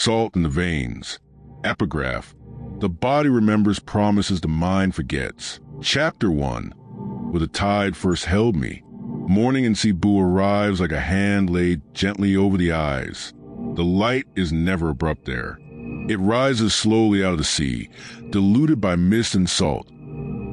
Salt in the veins. Epigraph. The body remembers promises the mind forgets. Chapter 1. Where the tide first held me. Morning in Cebu arrives like a hand laid gently over the eyes. The light is never abrupt there. It rises slowly out of the sea, diluted by mist and salt,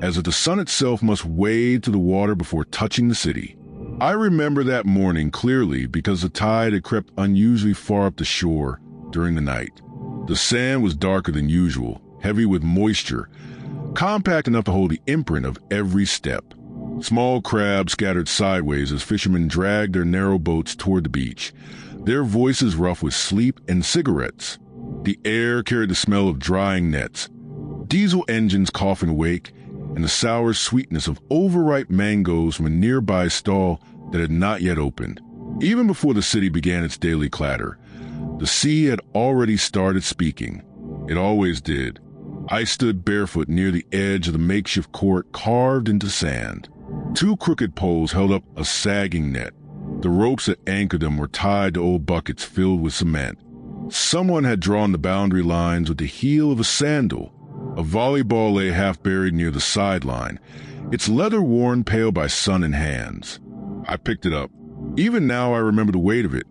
as if the sun itself must wade to the water before touching the city. I remember that morning clearly because the tide had crept unusually far up the shore during the night. The sand was darker than usual, heavy with moisture, compact enough to hold the imprint of every step. Small crabs scattered sideways as fishermen dragged their narrow boats toward the beach, their voices rough with sleep and cigarettes. The air carried the smell of drying nets, diesel engines coughing awake, and the sour sweetness of overripe mangoes from a nearby stall that had not yet opened. Even before the city began its daily clatter, the sea had already started speaking. It always did. I stood barefoot near the edge of the makeshift court carved into sand. 2 crooked poles held up a sagging net. The ropes that anchored them were tied to old buckets filled with cement. Someone had drawn the boundary lines with the heel of a sandal. A volleyball lay half buried near the sideline, its leather worn pale by sun and hands. I picked it up. Even now I remember the weight of it.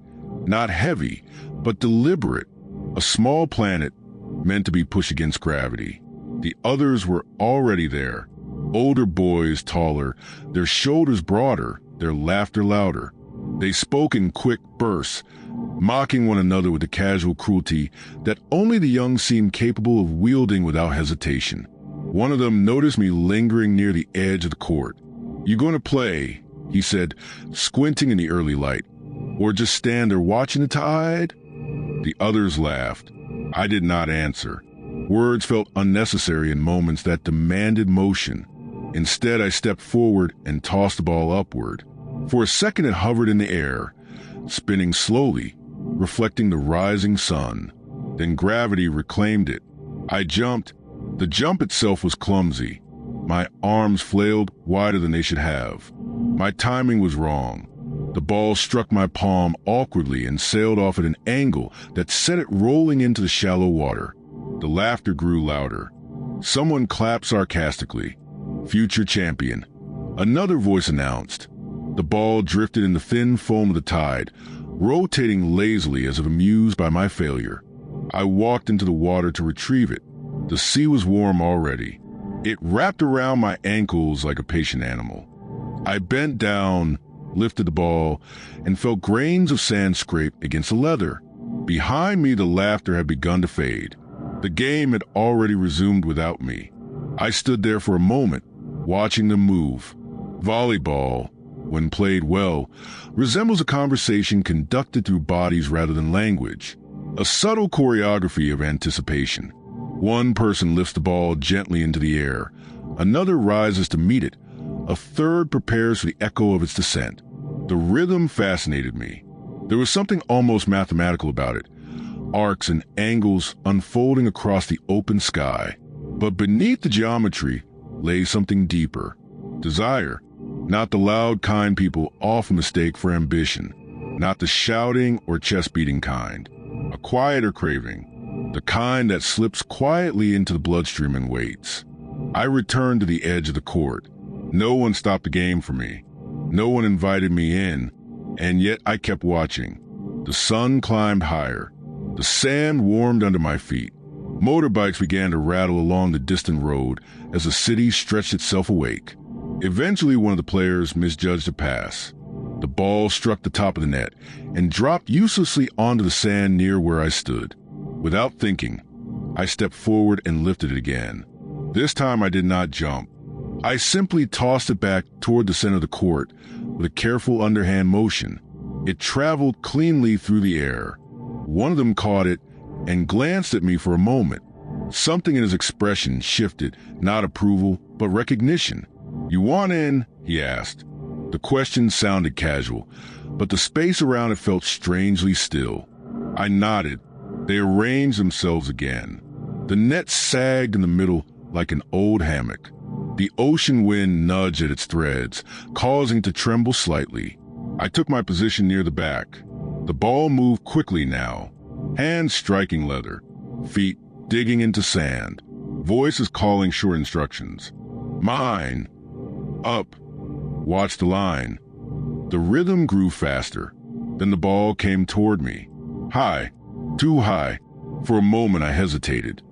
Not heavy, but deliberate. A small planet meant to be pushed against gravity. The others were already there. Older boys, taller, their shoulders broader, their laughter louder. They spoke in quick bursts, mocking one another with the casual cruelty that only the young seemed capable of wielding without hesitation. One of them noticed me lingering near the edge of the court. "You going to play?" he said, squinting in the early light. "Or just stand there watching the tide?" The others laughed. I did not answer. Words felt unnecessary in moments that demanded motion. Instead, I stepped forward and tossed the ball upward. For a second it hovered in the air, spinning slowly, reflecting the rising sun. Then gravity reclaimed it. I jumped. The jump itself was clumsy. My arms flailed wider than they should have. My timing was wrong. The ball struck my palm awkwardly and sailed off at an angle that set it rolling into the shallow water. The laughter grew louder. Someone clapped sarcastically. "Future champion." Another voice announced. The ball drifted in the thin foam of the tide, rotating lazily as if amused by my failure. I walked into the water to retrieve it. The sea was warm already. It wrapped around my ankles like a patient animal. I bent down, lifted the ball, and felt grains of sand scrape against the leather. Behind me, the laughter had begun to fade. The game had already resumed without me. I stood there for a moment, watching them move. Volleyball, when played well, resembles a conversation conducted through bodies rather than language. A subtle choreography of anticipation. One person lifts the ball gently into the air. Another rises to meet it. A third prepares for the echo of its descent. The rhythm fascinated me. There was something almost mathematical about it. Arcs and angles unfolding across the open sky. But beneath the geometry lay something deeper. Desire. Not the loud kind people often mistake for ambition. Not the shouting or chest-beating kind. A quieter craving. The kind that slips quietly into the bloodstream and waits. I returned to the edge of the court. No one stopped the game for me. No one invited me in, and yet I kept watching. The sun climbed higher. The sand warmed under my feet. Motorbikes began to rattle along the distant road as the city stretched itself awake. Eventually, one of the players misjudged a pass. The ball struck the top of the net and dropped uselessly onto the sand near where I stood. Without thinking, I stepped forward and lifted it again. This time I did not jump. I simply tossed it back toward the center of the court with a careful underhand motion. It traveled cleanly through the air. One of them caught it and glanced at me for a moment. Something in his expression shifted, not approval, but recognition. "You want in?" he asked. The question sounded casual, but the space around it felt strangely still. I nodded. They arranged themselves again. The net sagged in the middle like an old hammock. The ocean wind nudged at its threads, causing it to tremble slightly. I took my position near the back. The ball moved quickly now. Hands striking leather, feet digging into sand, voices calling short instructions. Mine. Up. Watch the line. The rhythm grew faster. Then the ball came toward me. High. Too high. For a moment I hesitated,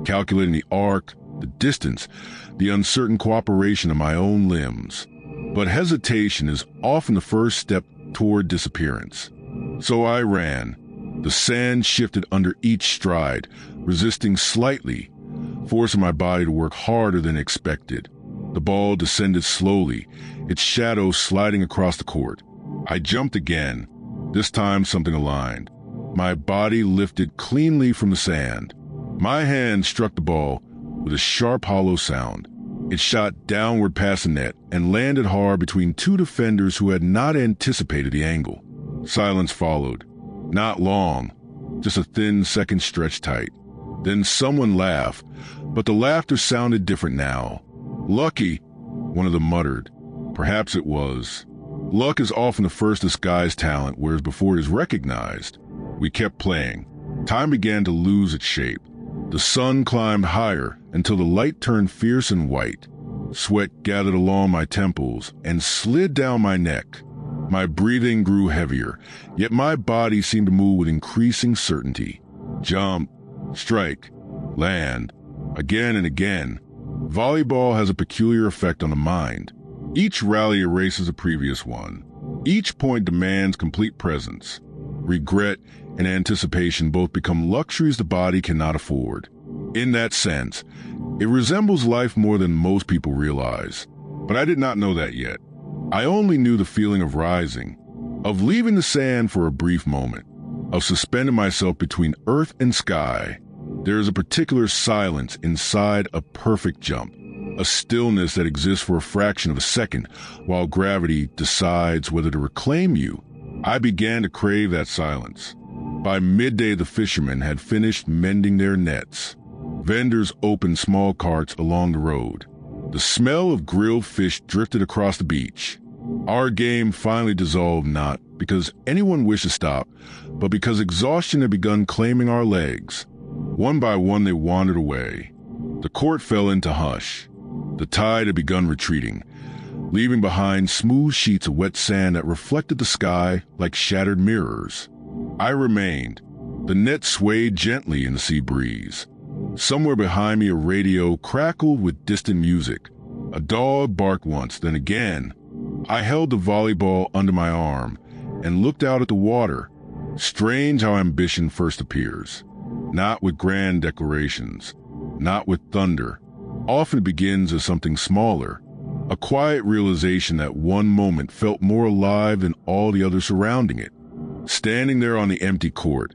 calculating the arc, the distance, the uncertain cooperation of my own limbs. But hesitation is often the first step toward disappearance. So I ran. The sand shifted under each stride, resisting slightly, forcing my body to work harder than expected. The ball descended slowly, its shadow sliding across the court. I jumped again. This time something aligned. My body lifted cleanly from the sand. My hand struck the ball with a sharp, hollow sound. It shot downward past the net and landed hard between two defenders who had not anticipated the angle. Silence followed. Not long, just a thin second stretched tight. Then someone laughed, but the laughter sounded different now. Lucky, one of them muttered. Perhaps it was. Luck is often the first disguised talent, whereas before it is recognized. We kept playing. Time began to lose its shape. The sun climbed higher until the light turned fierce and white. Sweat gathered along my temples and slid down my neck. My breathing grew heavier, yet my body seemed to move with increasing certainty. Jump, strike, land, again and again. Volleyball has a peculiar effect on the mind. Each rally erases the previous one. Each point demands complete presence. Regret and anticipation both become luxuries the body cannot afford. In that sense, it resembles life more than most people realize. But I did not know that yet. I only knew the feeling of rising, of leaving the sand for a brief moment, of suspending myself between earth and sky. There is a particular silence inside a perfect jump, a stillness that exists for a fraction of a second while gravity decides whether to reclaim you. I began to crave that silence. By midday, the fishermen had finished mending their nets. Vendors opened small carts along the road. The smell of grilled fish drifted across the beach. Our game finally dissolved not because anyone wished to stop, but because exhaustion had begun claiming our legs. One by one they wandered away. The court fell into hush. The tide had begun retreating, leaving behind smooth sheets of wet sand that reflected the sky like shattered mirrors. I remained. The net swayed gently in the sea breeze. Somewhere behind me a radio crackled with distant music. A dog barked once, then again. I held the volleyball under my arm and looked out at the water. Strange how ambition first appears. Not with grand declarations, not with thunder. Often it begins as something smaller. A quiet realization that one moment felt more alive than all the others surrounding it. Standing there on the empty court,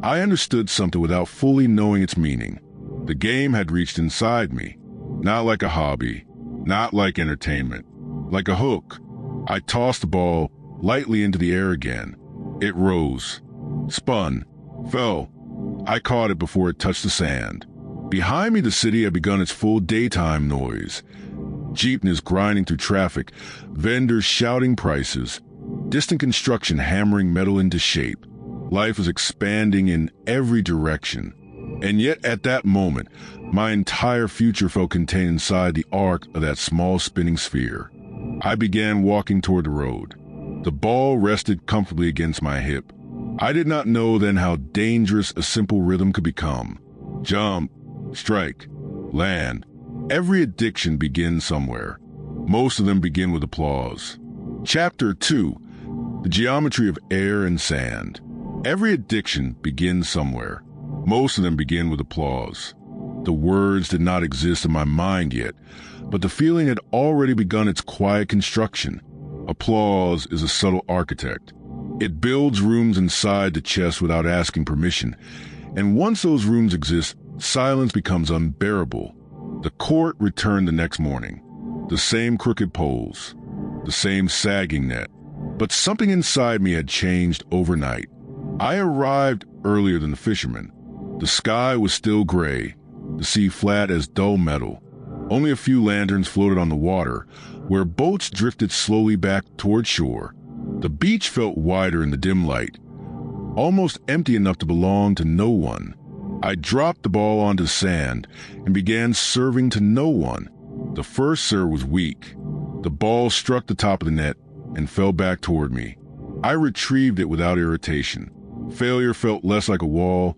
I understood something without fully knowing its meaning. The game had reached inside me, not like a hobby, not like entertainment, like a hook. I tossed the ball lightly into the air again. It rose, spun, fell. I caught it before it touched the sand. Behind me, the city had begun its full daytime noise. Jeepneys grinding through traffic, vendors shouting prices, distant construction hammering metal into shape. Life was expanding in every direction. And yet at that moment, my entire future felt contained inside the arc of that small spinning sphere. I began walking toward the road. The ball rested comfortably against my hip. I did not know then how dangerous a simple rhythm could become. Jump, strike, land. Every addiction begins somewhere. Most of them begin with applause. Chapter 2. The Geometry of Air and Sand. Every addiction begins somewhere. Most of them begin with applause. The words did not exist in my mind yet, but the feeling had already begun its quiet construction. Applause is a subtle architect. It builds rooms inside the chest without asking permission, and once those rooms exist, silence becomes unbearable. The court returned the next morning. The same crooked poles, the same sagging net, but something inside me had changed overnight. I arrived earlier than the fishermen. The sky was still gray, the sea flat as dull metal. Only a few lanterns floated on the water, where boats drifted slowly back toward shore. The beach felt wider in the dim light. almost empty enough to belong to no one. I dropped the ball onto the sand and began serving to no one. The first serve was weak. The ball struck the top of the net and fell back toward me. I retrieved it without irritation. Failure felt less like a wall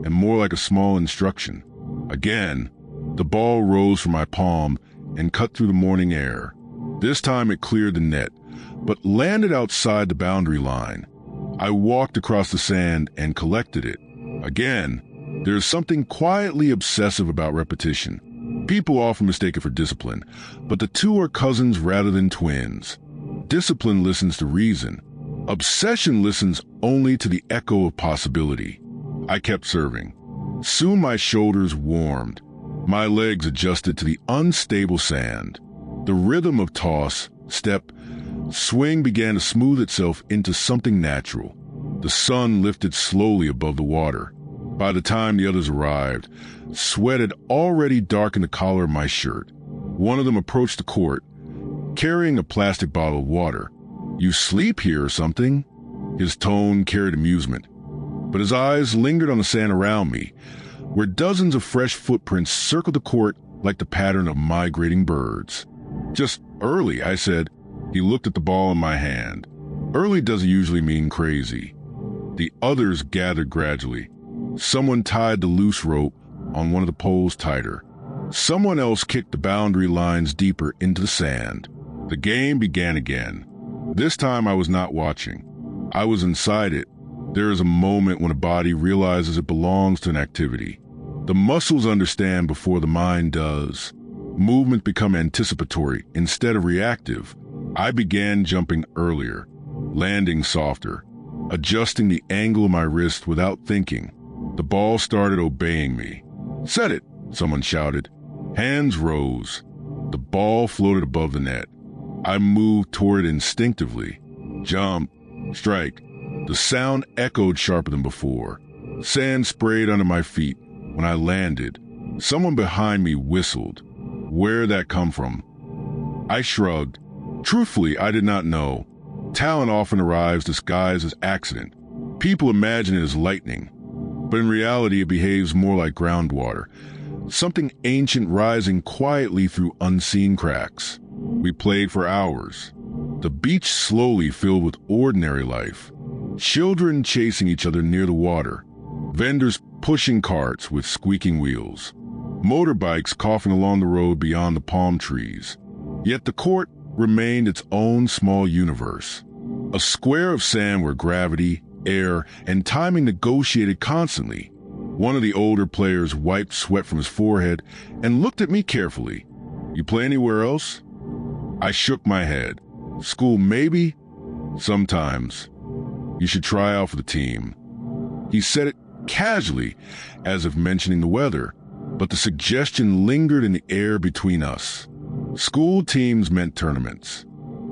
and more like a small instruction. Again, the ball rose from my palm and cut through the morning air. This time it cleared the net, but landed outside the boundary line. I walked across the sand and collected it. Again, there's something quietly obsessive about repetition. People often mistake it for discipline, but the two are cousins rather than twins. Discipline listens to reason. Obsession listens only to the echo of possibility. I kept serving. Soon my shoulders warmed. My legs adjusted to the unstable sand. The rhythm of toss, step, swing began to smooth itself into something natural. The sun lifted slowly above the water. By the time the others arrived, sweat had already darkened the collar of my shirt. One of them approached the court, carrying a plastic bottle of water. "You sleep here or something?" His tone carried amusement, but his eyes lingered on the sand around me, where dozens of fresh footprints circled the court like the pattern of migrating birds. "Just early," I said. He looked at the ball in my hand. Early doesn't usually mean crazy. The others gathered gradually. Someone tied the loose rope on one of the poles tighter. Someone else kicked the boundary lines deeper into the sand. The game began again. This time I was not watching. I was inside it. There is a moment when a body realizes it belongs to an activity. The muscles understand before the mind does. Movement become anticipatory instead of reactive. I began jumping earlier, landing softer, adjusting the angle of my wrist without thinking. The ball started obeying me. "Set it," someone shouted. Hands rose. The ball floated above the net. I moved toward it instinctively. Jump, strike. The sound echoed sharper than before. Sand sprayed under my feet. When I landed, someone behind me whistled. Where'd that come from? I shrugged. Truthfully, I did not know. Talent often arrives disguised as accident. People imagine it as lightning, but in reality it behaves more like groundwater, something ancient rising quietly through unseen cracks. We played for hours. The beach slowly filled with ordinary life. Children chasing each other near the water. Vendors pushing carts with squeaking wheels. Motorbikes coughing along the road beyond the palm trees. Yet the court remained its own small universe. A square of sand where gravity, air, and timing negotiated constantly. One of the older players wiped sweat from his forehead and looked at me carefully. "You play anywhere else?" I shook my head. "School maybe? Sometimes. You should try out for the team." He said it casually, as if mentioning the weather, but the suggestion lingered in the air between us. School teams meant tournaments.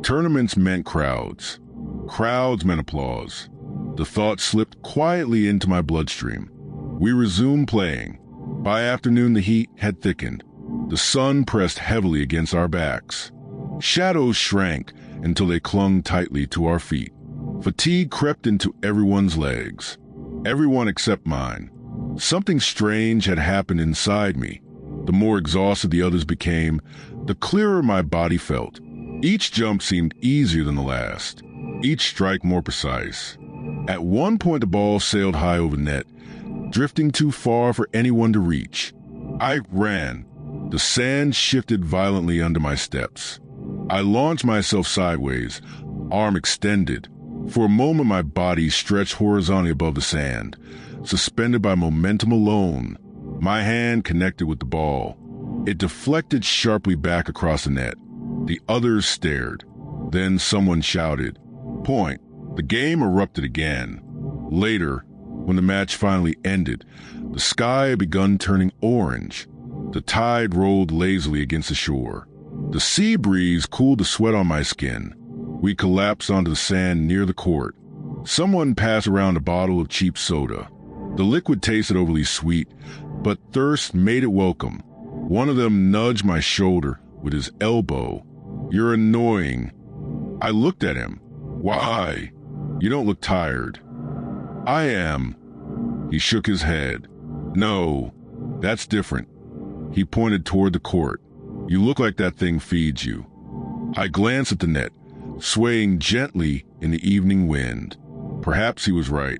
Tournaments meant crowds. Crowds meant applause. The thought slipped quietly into my bloodstream. We resumed playing. By afternoon, the heat had thickened. The sun pressed heavily against our backs. Shadows shrank until they clung tightly to our feet. Fatigue crept into everyone's legs. Everyone except mine. Something strange had happened inside me. The more exhausted the others became, the clearer my body felt. Each jump seemed easier than the last. Each strike more precise. At one point the ball sailed high over the net, drifting too far for anyone to reach. I ran. The sand shifted violently under my steps. I launched myself sideways, arm extended. For a moment my body stretched horizontally above the sand, suspended by momentum alone. My hand connected with the ball. It deflected sharply back across the net. The others stared. Then someone shouted, "Point." The game erupted again. Later, when the match finally ended, the sky had begun turning orange. The tide rolled lazily against the shore. The sea breeze cooled the sweat on my skin. We collapsed onto the sand near the court. Someone passed around a bottle of cheap soda. The liquid tasted overly sweet, but thirst made it welcome. One of them nudged my shoulder with his elbow. "You're annoying." I looked at him. "Why? You don't look tired." I am. He shook his head. No, that's different. He pointed toward the court. You look like that thing feeds you. I glanced at the net, swaying gently in the evening wind. Perhaps he was right.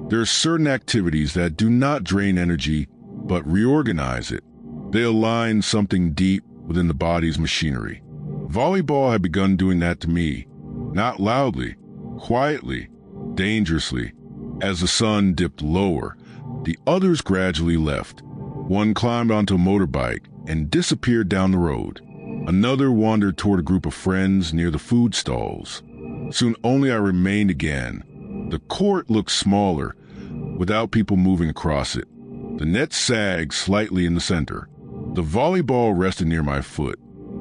There are certain activities that do not drain energy, but reorganize it. They align something deep within the body's machinery. Volleyball had begun doing that to me, not loudly, quietly, dangerously. As the sun dipped lower, the others gradually left. One climbed onto a motorbike and disappeared down the road. Another wandered toward a group of friends near the food stalls. Soon only I remained again. The court looked smaller, without people moving across it. The net sagged slightly in the center. The volleyball rested near my foot.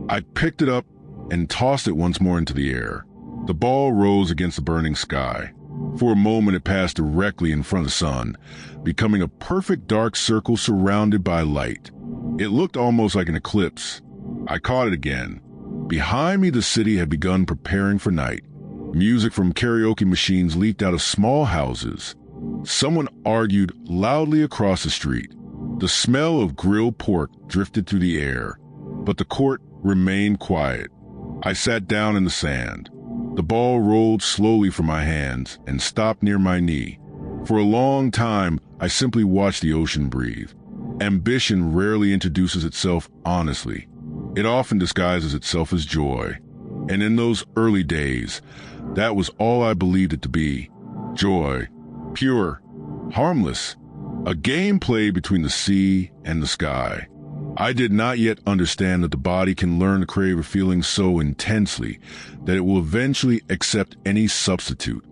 I picked it up and tossed it once more into the air. The ball rose against the burning sky. For a moment it passed directly in front of the sun, becoming a perfect dark circle surrounded by light. It looked almost like an eclipse. I caught it again. Behind me the city had begun preparing for night. Music from karaoke machines leaked out of small houses. Someone argued loudly across the street. The smell of grilled pork drifted through the air, but the court remained quiet. I sat down in the sand. The ball rolled slowly from my hands and stopped near my knee. For a long time, I simply watched the ocean breathe. Ambition rarely introduces itself honestly. It often disguises itself as joy. And in those early days, that was all I believed it to be. Joy. Pure. Harmless. A game played between the sea and the sky. I did not yet understand that the body can learn to crave a feeling so intensely that it will eventually accept any substitute,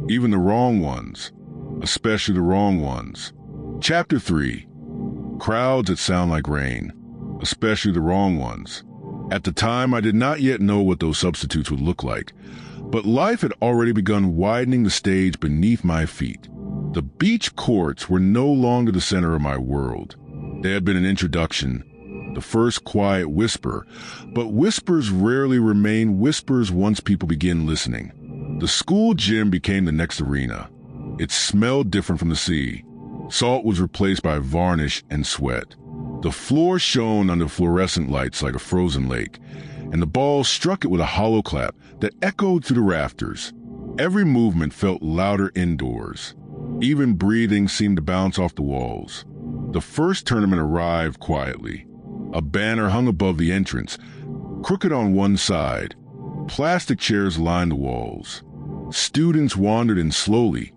even the wrong ones, especially the wrong ones. Chapter 3. Crowds that sound like rain, especially the wrong ones. At the time, I did not yet know what those substitutes would look like, but life had already begun widening the stage beneath my feet. The beach courts were no longer the center of my world. They had been an introduction, the first quiet whisper, but whispers rarely remain whispers once people begin listening. The school gym became the next arena. It smelled different from the sea. Salt was replaced by varnish and sweat. The floor shone under fluorescent lights like a frozen lake, and the ball struck it with a hollow clap that echoed through the rafters. Every movement felt louder indoors. Even breathing seemed to bounce off the walls. The first tournament arrived quietly. A banner hung above the entrance, crooked on one side. Plastic chairs lined the walls. Students wandered in slowly,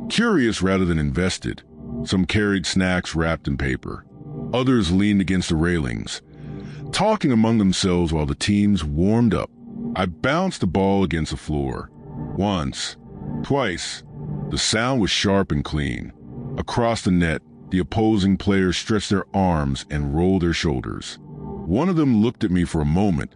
curious rather than invested. Some carried snacks wrapped in paper. Others leaned against the railings, talking among themselves while the teams warmed up. I bounced the ball against the floor. Once, twice. The sound was sharp and clean. Across the net, the opposing players stretched their arms and rolled their shoulders. One of them looked at me for a moment,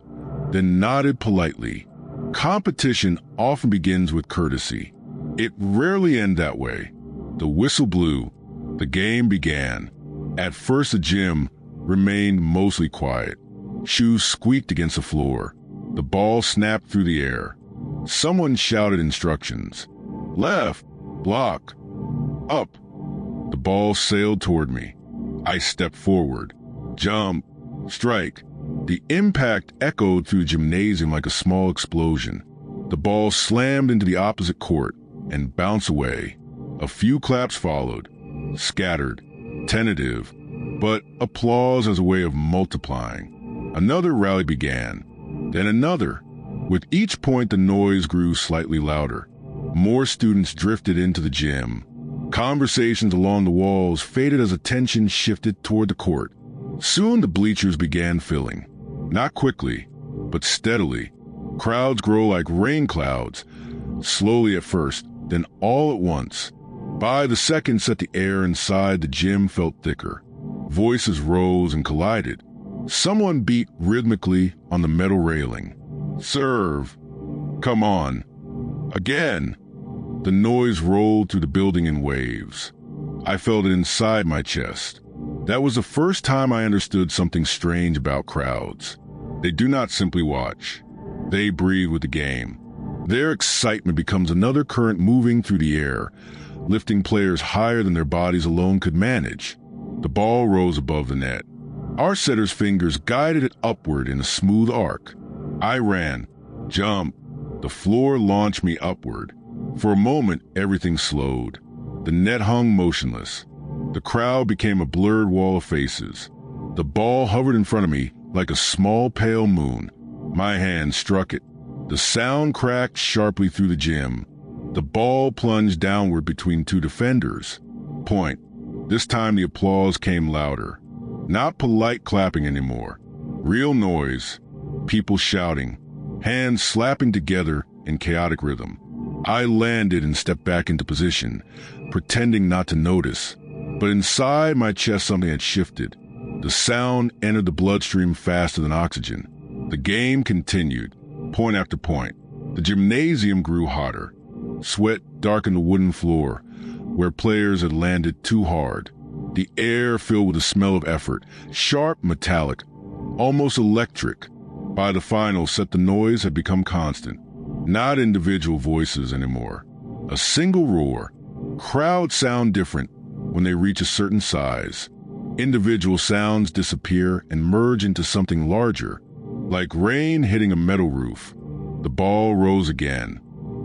then nodded politely. Competition often begins with courtesy. It rarely ends that way. The whistle blew. The game began. At first, the gym remained mostly quiet. Shoes squeaked against the floor. The ball snapped through the air. Someone shouted instructions. Left, block, up. The ball sailed toward me. I stepped forward. Jump, strike. The impact echoed through the gymnasium like a small explosion. The ball slammed into the opposite court and bounced away. A few claps followed, scattered, tentative, but applause as a way of multiplying. Another rally began, then another. With each point, the noise grew slightly louder. More students drifted into the gym. Conversations along the walls faded as attention shifted toward the court. Soon the bleachers began filling. Not quickly, but steadily. Crowds grow like rain clouds, slowly at first, then all at once. By the seconds that the air inside the gym felt thicker. Voices rose and collided. Someone beat rhythmically on the metal railing. Serve. Come on. Again. The noise rolled through the building in waves. I felt it inside my chest. That was the first time I understood something strange about crowds. They do not simply watch. They breathe with the game. Their excitement becomes another current moving through the air, lifting players higher than their bodies alone could manage. The ball rose above the net. Our setter's fingers guided it upward in a smooth arc. I ran, jumped. The floor launched me upward. For a moment, everything slowed. The net hung motionless. The crowd became a blurred wall of faces. The ball hovered in front of me like a small pale moon. My hand struck it. The sound cracked sharply through the gym. The ball plunged downward between two defenders. Point. This time the applause came louder. Not polite clapping anymore. Real noise. People shouting. Hands slapping together in chaotic rhythm. I landed and stepped back into position, pretending not to notice. But inside my chest something had shifted. The sound entered the bloodstream faster than oxygen. The game continued, point after point. The gymnasium grew hotter. Sweat darkened the wooden floor, where players had landed too hard. The air filled with the smell of effort, sharp, metallic, almost electric. By the final set, the noise had become constant. Not individual voices anymore. A single roar. Crowds sound different when they reach a certain size. Individual sounds disappear and merge into something larger, like rain hitting a metal roof. The ball rose again.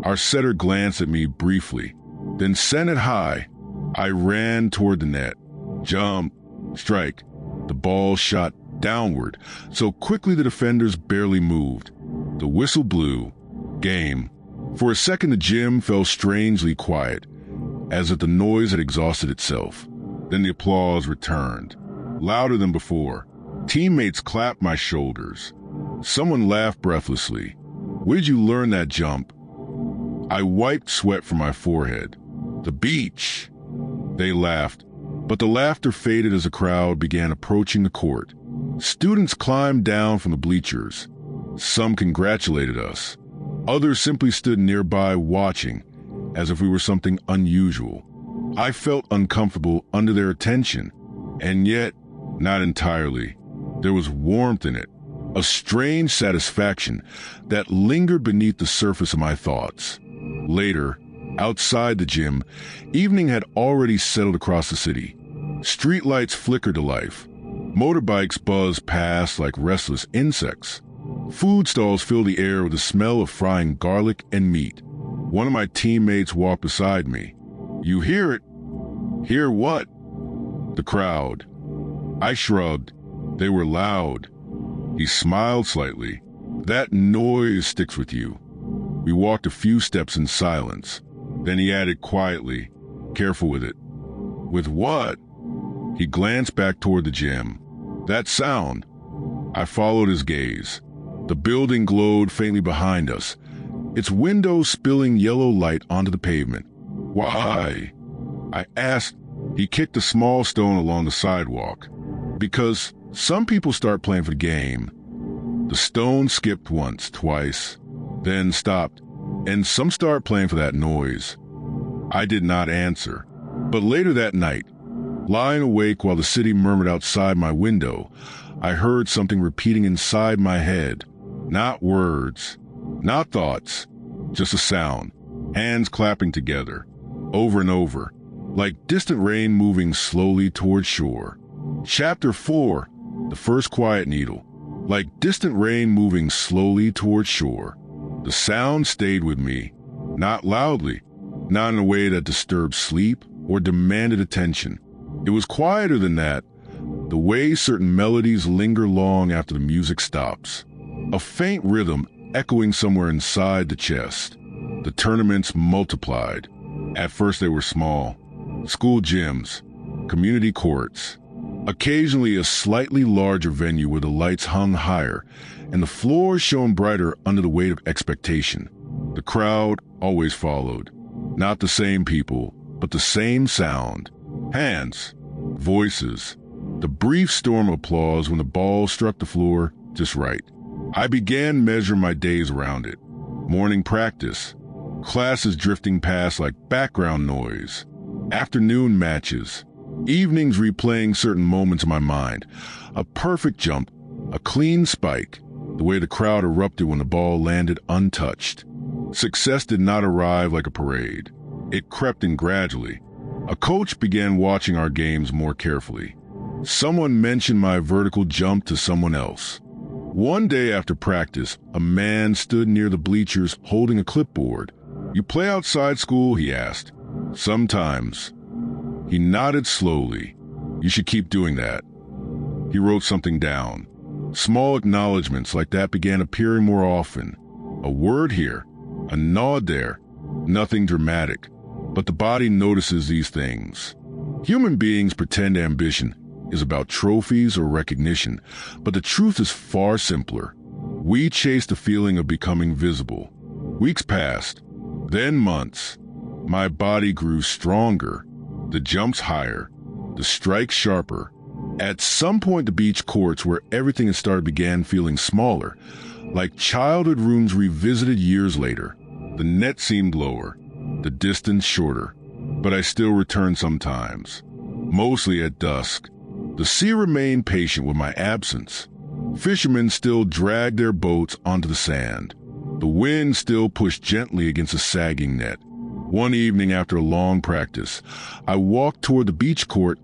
Our setter glanced at me briefly, then sent it high. I ran toward the net. Jump, strike. The ball shot downward, so quickly the defenders barely moved. The whistle blew. Game. For a second the gym fell strangely quiet, as if the noise had exhausted itself. Then the applause returned, louder than before. Teammates clapped my shoulders. Someone laughed breathlessly. "Where'd you learn that jump?" I wiped sweat from my forehead. "The beach." They laughed, but the laughter faded as the crowd began approaching the court. Students climbed down from the bleachers. Some congratulated us. Others simply stood nearby watching, as if we were something unusual. I felt uncomfortable under their attention, and yet, not entirely. There was warmth in it, a strange satisfaction that lingered beneath the surface of my thoughts. Later, outside the gym, evening had already settled across the city. Streetlights flickered to life. Motorbikes buzzed past like restless insects. Food stalls filled the air with the smell of frying garlic and meat. One of my teammates walked beside me. "You hear it?" "Hear what?" "The crowd." I shrugged. They were loud. He smiled slightly. "That noise sticks with you." We walked a few steps in silence. Then he added quietly, "Careful with it." "With what?" He glanced back toward the gym. "That sound." I followed his gaze. The building glowed faintly behind us, its windows spilling yellow light onto the pavement. "Why?" I asked. He kicked a small stone along the sidewalk. "Because some people start playing for the game." The stone skipped once, twice, then stopped, and some start playing for that noise. I did not answer. But later that night, lying awake while the city murmured outside my window, I heard something repeating inside my head. Not words, not thoughts, just a sound, hands clapping together, over and over, like distant rain moving slowly toward shore. Chapter 4, The First Quiet Needle. Like distant rain moving slowly toward shore. The sound stayed with me, not loudly, not in a way that disturbed sleep or demanded attention. It was quieter than that, the way certain melodies linger long after the music stops. A faint rhythm echoing somewhere inside the chest. The tournaments multiplied. At first they were small. School gyms, community courts. Occasionally a slightly larger venue where the lights hung higher and the floors shone brighter under the weight of expectation. The crowd always followed. Not the same people, but the same sound. Hands, voices, the brief storm of applause when the ball struck the floor just right. I began measuring my days around it. Morning practice, classes drifting past like background noise, afternoon matches, evenings replaying certain moments in my mind, a perfect jump, a clean spike, the way the crowd erupted when the ball landed untouched. Success did not arrive like a parade. It crept in gradually. A coach began watching our games more carefully. Someone mentioned my vertical jump to someone else. One day after practice, a man stood near the bleachers holding a clipboard. "You play outside school?" he asked. "Sometimes." He nodded slowly. "You should keep doing that." He wrote something down. Small acknowledgments like that began appearing more often. A word here, a nod there, nothing dramatic, but the body notices these things. Human beings pretend ambition is about trophies or recognition, but the truth is far simpler. We chase the feeling of becoming visible. Weeks passed, then months. My body grew stronger, the jumps higher, the strikes sharper. At some point, the beach courts where everything had started began feeling smaller, like childhood rooms revisited years later. The net seemed lower, the distance shorter, but I still returned sometimes, mostly at dusk. The sea remained patient with my absence. Fishermen still dragged their boats onto the sand. The wind still pushed gently against a sagging net. One evening after a long practice, I walked toward the beach court,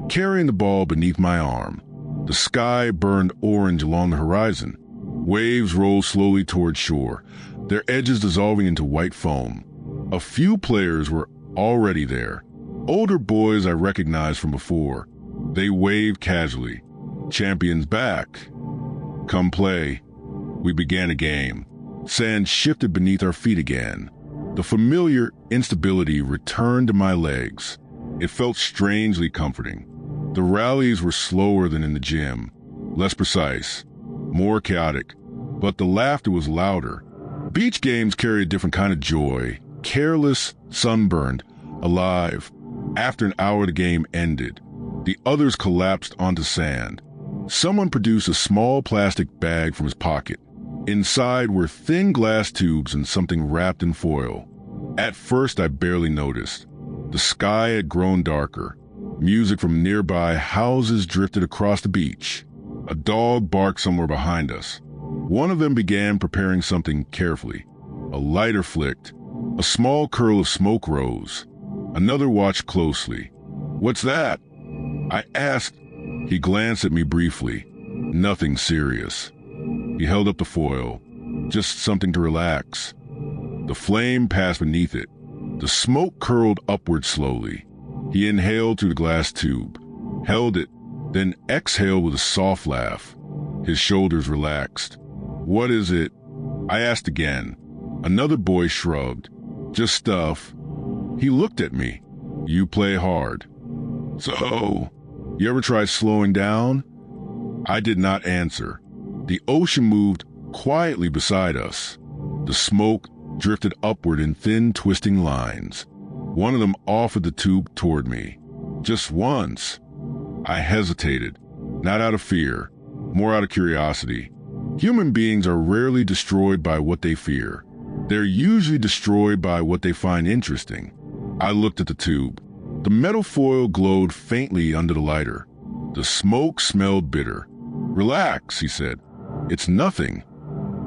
carrying the ball beneath my arm. The sky burned orange along the horizon. Waves rolled slowly toward shore, their edges dissolving into white foam. A few players were already there, older boys I recognized from before. They waved casually. "Champions back. Come play." We began a game. Sand shifted beneath our feet again. The familiar instability returned to my legs. It felt strangely comforting. The rallies were slower than in the gym, less precise, more chaotic, but the laughter was louder. Beach games carry a different kind of joy, careless, sunburned, alive. After an hour, the game ended. The others collapsed onto sand. Someone produced a small plastic bag from his pocket. Inside were thin glass tubes and something wrapped in foil. At first, I barely noticed. The sky had grown darker. Music from nearby houses drifted across the beach. A dog barked somewhere behind us. One of them began preparing something carefully. A lighter flicked. A small curl of smoke rose. Another watched closely. "What's that?" I asked. He glanced at me briefly. Nothing serious. He held up the foil. Just something to relax. The flame passed beneath it. The smoke curled upward slowly. He inhaled through the glass tube, held it, then exhaled with a soft laugh. His shoulders relaxed. "What is it?" I asked again. Another boy shrugged. "Just stuff." He looked at me. "You play hard." "So, you ever try slowing down?" I did not answer. The ocean moved quietly beside us. The smoke drifted upward in thin, twisting lines. One of them offered the tube toward me. Just once. I hesitated, not out of fear, more out of curiosity. Human beings are rarely destroyed by what they fear. They're usually destroyed by what they find interesting. I looked at the tube. The metal foil glowed faintly under the lighter. The smoke smelled bitter. "Relax," he said. "It's nothing."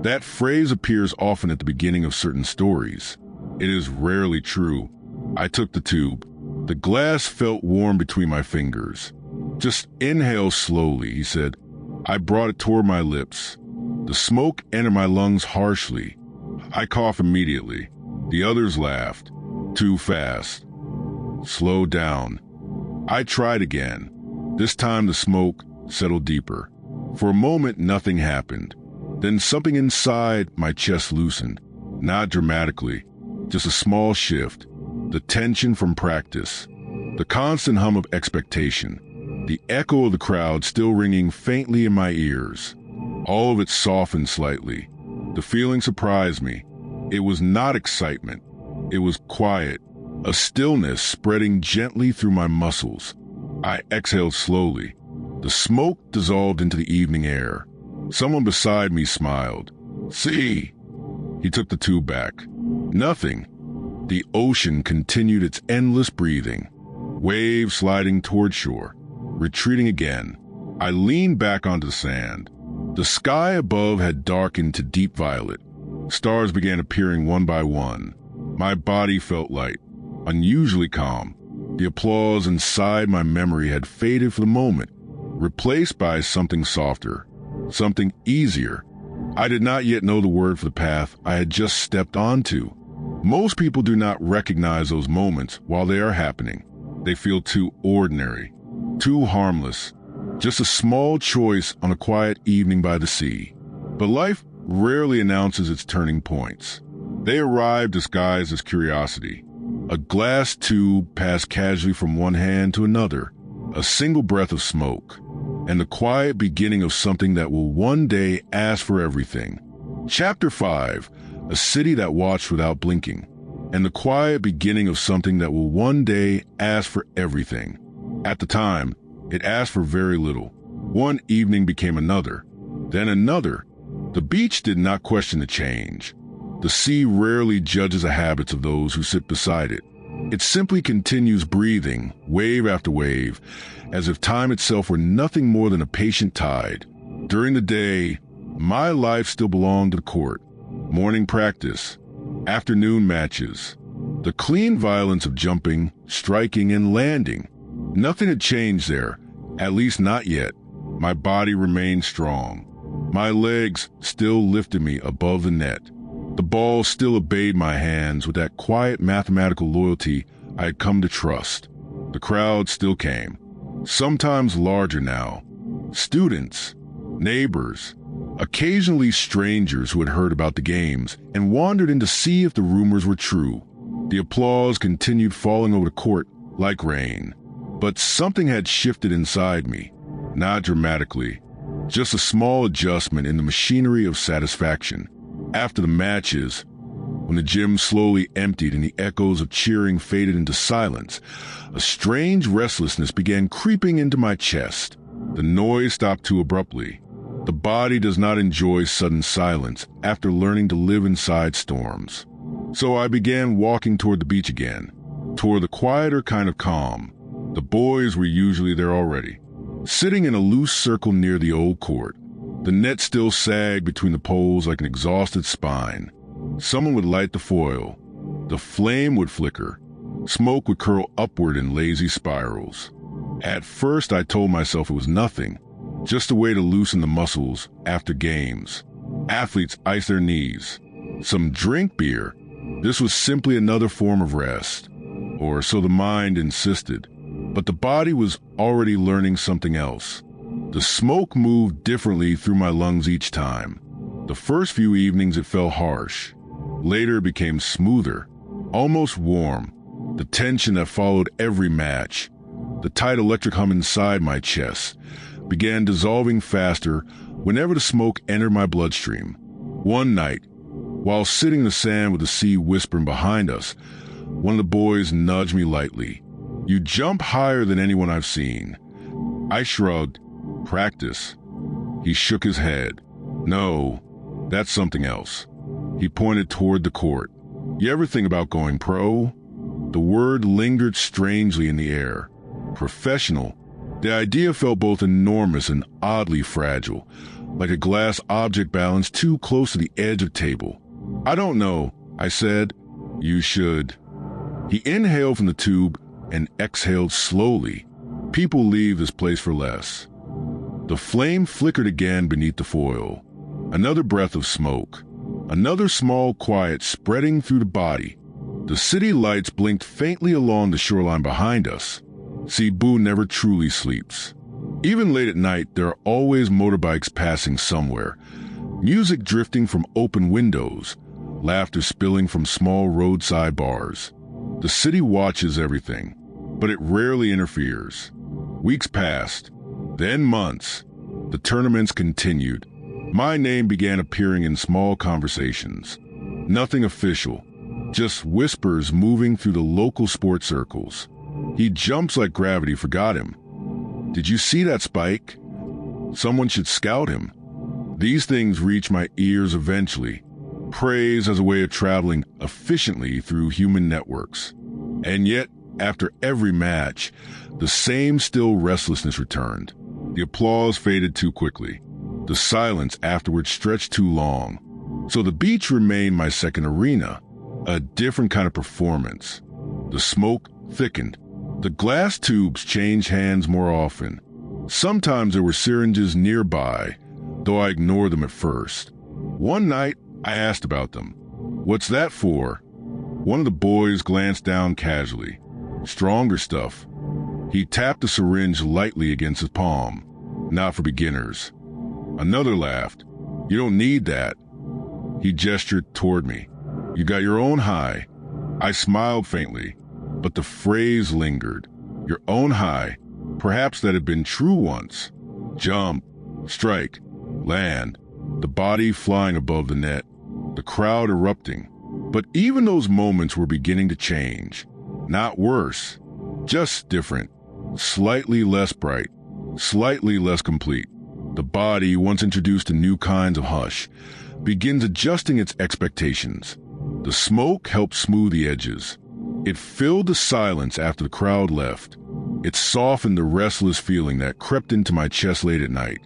That phrase appears often at the beginning of certain stories. It is rarely true. I took the tube. The glass felt warm between my fingers. "Just inhale slowly," he said. I brought it toward my lips. The smoke entered my lungs harshly. I coughed immediately. The others laughed. "Too fast." "Slow down." I tried again. This time the smoke settled deeper. For a moment, nothing happened. Then something inside my chest loosened. Not dramatically, just a small shift. The tension from practice. The constant hum of expectation. The echo of the crowd still ringing faintly in my ears. All of it softened slightly. The feeling surprised me. It was not excitement. It was quiet, a stillness spreading gently through my muscles. I exhaled slowly. The smoke dissolved into the evening air. Someone beside me smiled. "See?" He took the tube back. Nothing. The ocean continued its endless breathing. Waves sliding toward shore, retreating again. I leaned back onto the sand. The sky above had darkened to deep violet. Stars began appearing one by one. My body felt light. unusually calm. The applause inside my memory had faded for the moment, replaced by something softer, something easier. I did not yet know the word for the path I had just stepped onto. Most people do not recognize those moments while they are happening. They feel too ordinary, too harmless, just a small choice on a quiet evening by the sea. But life rarely announces its turning points. They arrive disguised as curiosity. A glass tube passed casually from one hand to another, a single breath of smoke, and the quiet beginning of something that will one day ask for everything. Chapter 5, a city that watched without blinking, and the quiet beginning of something that will one day ask for everything. At the time, it asked for very little. One evening became another, then another. The beach did not question the change. The sea rarely judges the habits of those who sit beside it. It simply continues breathing, wave after wave, as if time itself were nothing more than a patient tide. During the day, my life still belonged to the court. Morning practice, afternoon matches, the clean violence of jumping, striking, and landing. Nothing had changed there, at least not yet. My body remained strong. My legs still lifted me above the net. The ball still obeyed my hands with that quiet mathematical loyalty I had come to trust. The crowd still came, sometimes larger now. Students, neighbors, occasionally strangers who had heard about the games and wandered in to see if the rumors were true. The applause continued falling over the court like rain. But something had shifted inside me, not dramatically, just a small adjustment in the machinery of satisfaction. After the matches, when the gym slowly emptied and the echoes of cheering faded into silence, a strange restlessness began creeping into my chest. The noise stopped too abruptly. The body does not enjoy sudden silence after learning to live inside storms. So I began walking toward the beach again, toward the quieter kind of calm. The boys were usually there already, sitting in a loose circle near the old court. The net still sagged between the poles like an exhausted spine. Someone would light the foil. The flame would flicker. Smoke would curl upward in lazy spirals. At first, I told myself it was nothing, just a way to loosen the muscles after games. Athletes ice their knees. Some drink beer. This was simply another form of rest, or so the mind insisted. But the body was already learning something else. The smoke moved differently through my lungs each time. The first few evenings it felt harsh. Later it became smoother, almost warm. The tension that followed every match, the tight electric hum inside my chest, began dissolving faster whenever the smoke entered my bloodstream. One night, while sitting in the sand with the sea whispering behind us, one of the boys nudged me lightly. "You jump higher than anyone I've seen." I shrugged. "Practice." He shook his head. "No, that's something else." He pointed toward the court. "You ever think about going pro?" The word lingered strangely in the air. Professional. The idea felt both enormous and oddly fragile, like a glass object balanced too close to the edge of the table. "I don't know," I said. "You should." He inhaled from the tube and exhaled slowly. People leave this place for less. The flame flickered again beneath the foil. Another breath of smoke. Another small quiet spreading through the body. The city lights blinked faintly along the shoreline behind us. Cebu never truly sleeps. Even late at night, there are always motorbikes passing somewhere. Music drifting from open windows. Laughter spilling from small roadside bars. The city watches everything, but it rarely interferes. Weeks passed, then months. The tournaments continued. My name began appearing in small conversations. Nothing official, just whispers moving through the local sports circles. "He jumps like gravity forgot him." "Did you see that spike?" "Someone should scout him." These things reach my ears eventually. Praise as a way of traveling efficiently through human networks. And yet, after every match, the same still restlessness returned. The applause faded too quickly. The silence afterwards stretched too long. So the beach remained my second arena, a different kind of performance. The smoke thickened. The glass tubes changed hands more often. Sometimes there were syringes nearby, though I ignored them at first. One night, I asked about them. "What's that for?" One of the boys glanced down casually. "Stronger stuff." He tapped the syringe lightly against his palm. "Not for beginners." Another laughed. "You don't need that." He gestured toward me. "You got your own high." I smiled faintly, but the phrase lingered. Your own high. Perhaps that had been true once. Jump, strike, land, the body flying above the net, the crowd erupting. But even those moments were beginning to change. Not worse, just different. Slightly less bright, slightly less complete. The body, once introduced to new kinds of hush, begins adjusting its expectations. The smoke helped smooth the edges. It filled the silence after the crowd left. It softened the restless feeling that crept into my chest late at night.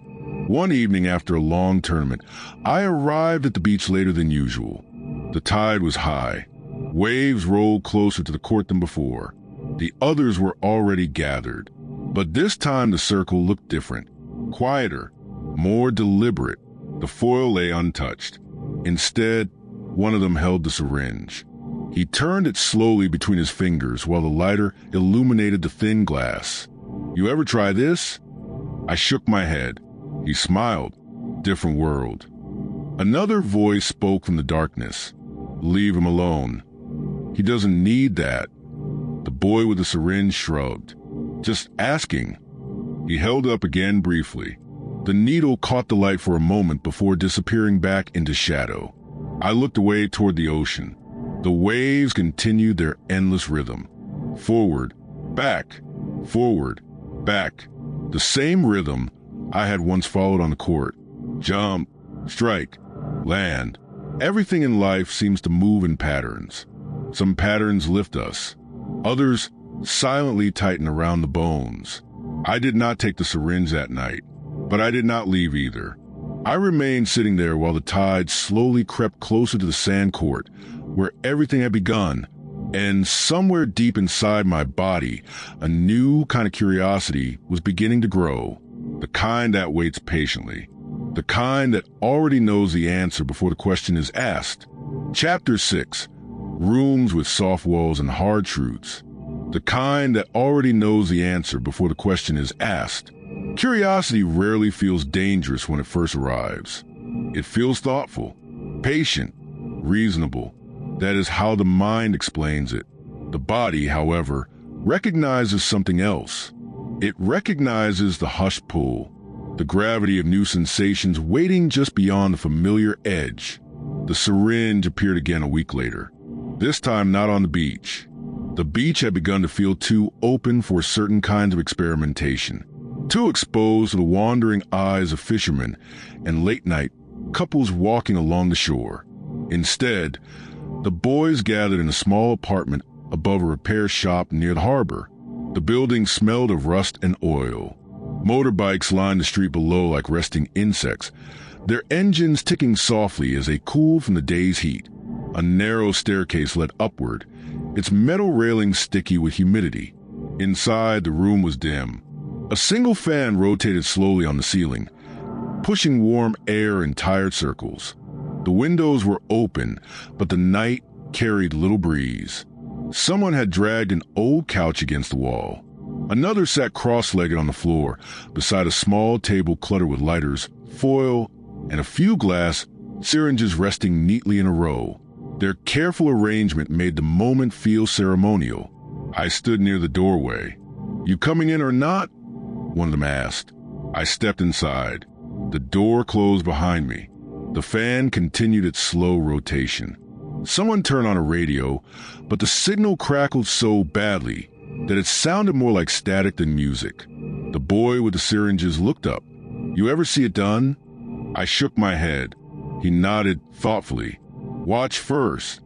One evening after a long tournament, I arrived at the beach later than usual. The tide was high. Waves rolled closer to the court than before. The others were already gathered. But this time the circle looked different. Quieter, more deliberate. The foil lay untouched. Instead, one of them held the syringe. He turned it slowly between his fingers while the lighter illuminated the thin glass. "You ever try this?" I shook my head. He smiled. "Different world." Another voice spoke from the darkness. "Leave him alone. He doesn't need that." The boy with the syringe shrugged. "Just asking." He held up again briefly. The needle caught the light for a moment before disappearing back into shadow. I looked away toward the ocean. The waves continued their endless rhythm. Forward, back, forward, back. The same rhythm I had once followed on the court. Jump, strike, land. Everything in life seems to move in patterns. Some patterns lift us. Others silently tighten around the bones. I did not take the syringe that night, but I did not leave either. I remained sitting there while the tide slowly crept closer to the sand court, where everything had begun, and somewhere deep inside my body, a new kind of curiosity was beginning to grow, the kind that waits patiently, the kind that already knows the answer before the question is asked. Chapter 6, Rooms with Soft Walls and Hard Truths. The kind that already knows the answer before the question is asked. Curiosity rarely feels dangerous when it first arrives. It feels thoughtful, patient, reasonable. That is how the mind explains it. The body, however, recognizes something else. It recognizes the hush pull, the gravity of new sensations waiting just beyond the familiar edge. The syringe appeared again a week later, this time not on the beach. The beach had begun to feel too open for certain kinds of experimentation, too exposed to the wandering eyes of fishermen and late-night couples walking along the shore. Instead, the boys gathered in a small apartment above a repair shop near the harbor. The building smelled of rust and oil. Motorbikes lined the street below like resting insects, their engines ticking softly as they cooled from the day's heat. A narrow staircase led upward, its metal railing sticky with humidity. Inside, the room was dim. A single fan rotated slowly on the ceiling, pushing warm air in tired circles. The windows were open, but the night carried little breeze. Someone had dragged an old couch against the wall. Another sat cross-legged on the floor, beside a small table cluttered with lighters, foil, and a few glass syringes resting neatly in a row. Their careful arrangement made the moment feel ceremonial. I stood near the doorway. "You coming in or not?" one of them asked. I stepped inside. The door closed behind me. The fan continued its slow rotation. Someone turned on a radio, but the signal crackled so badly that it sounded more like static than music. The boy with the syringes looked up. "You ever see it done?" I shook my head. He nodded thoughtfully. "Watch first."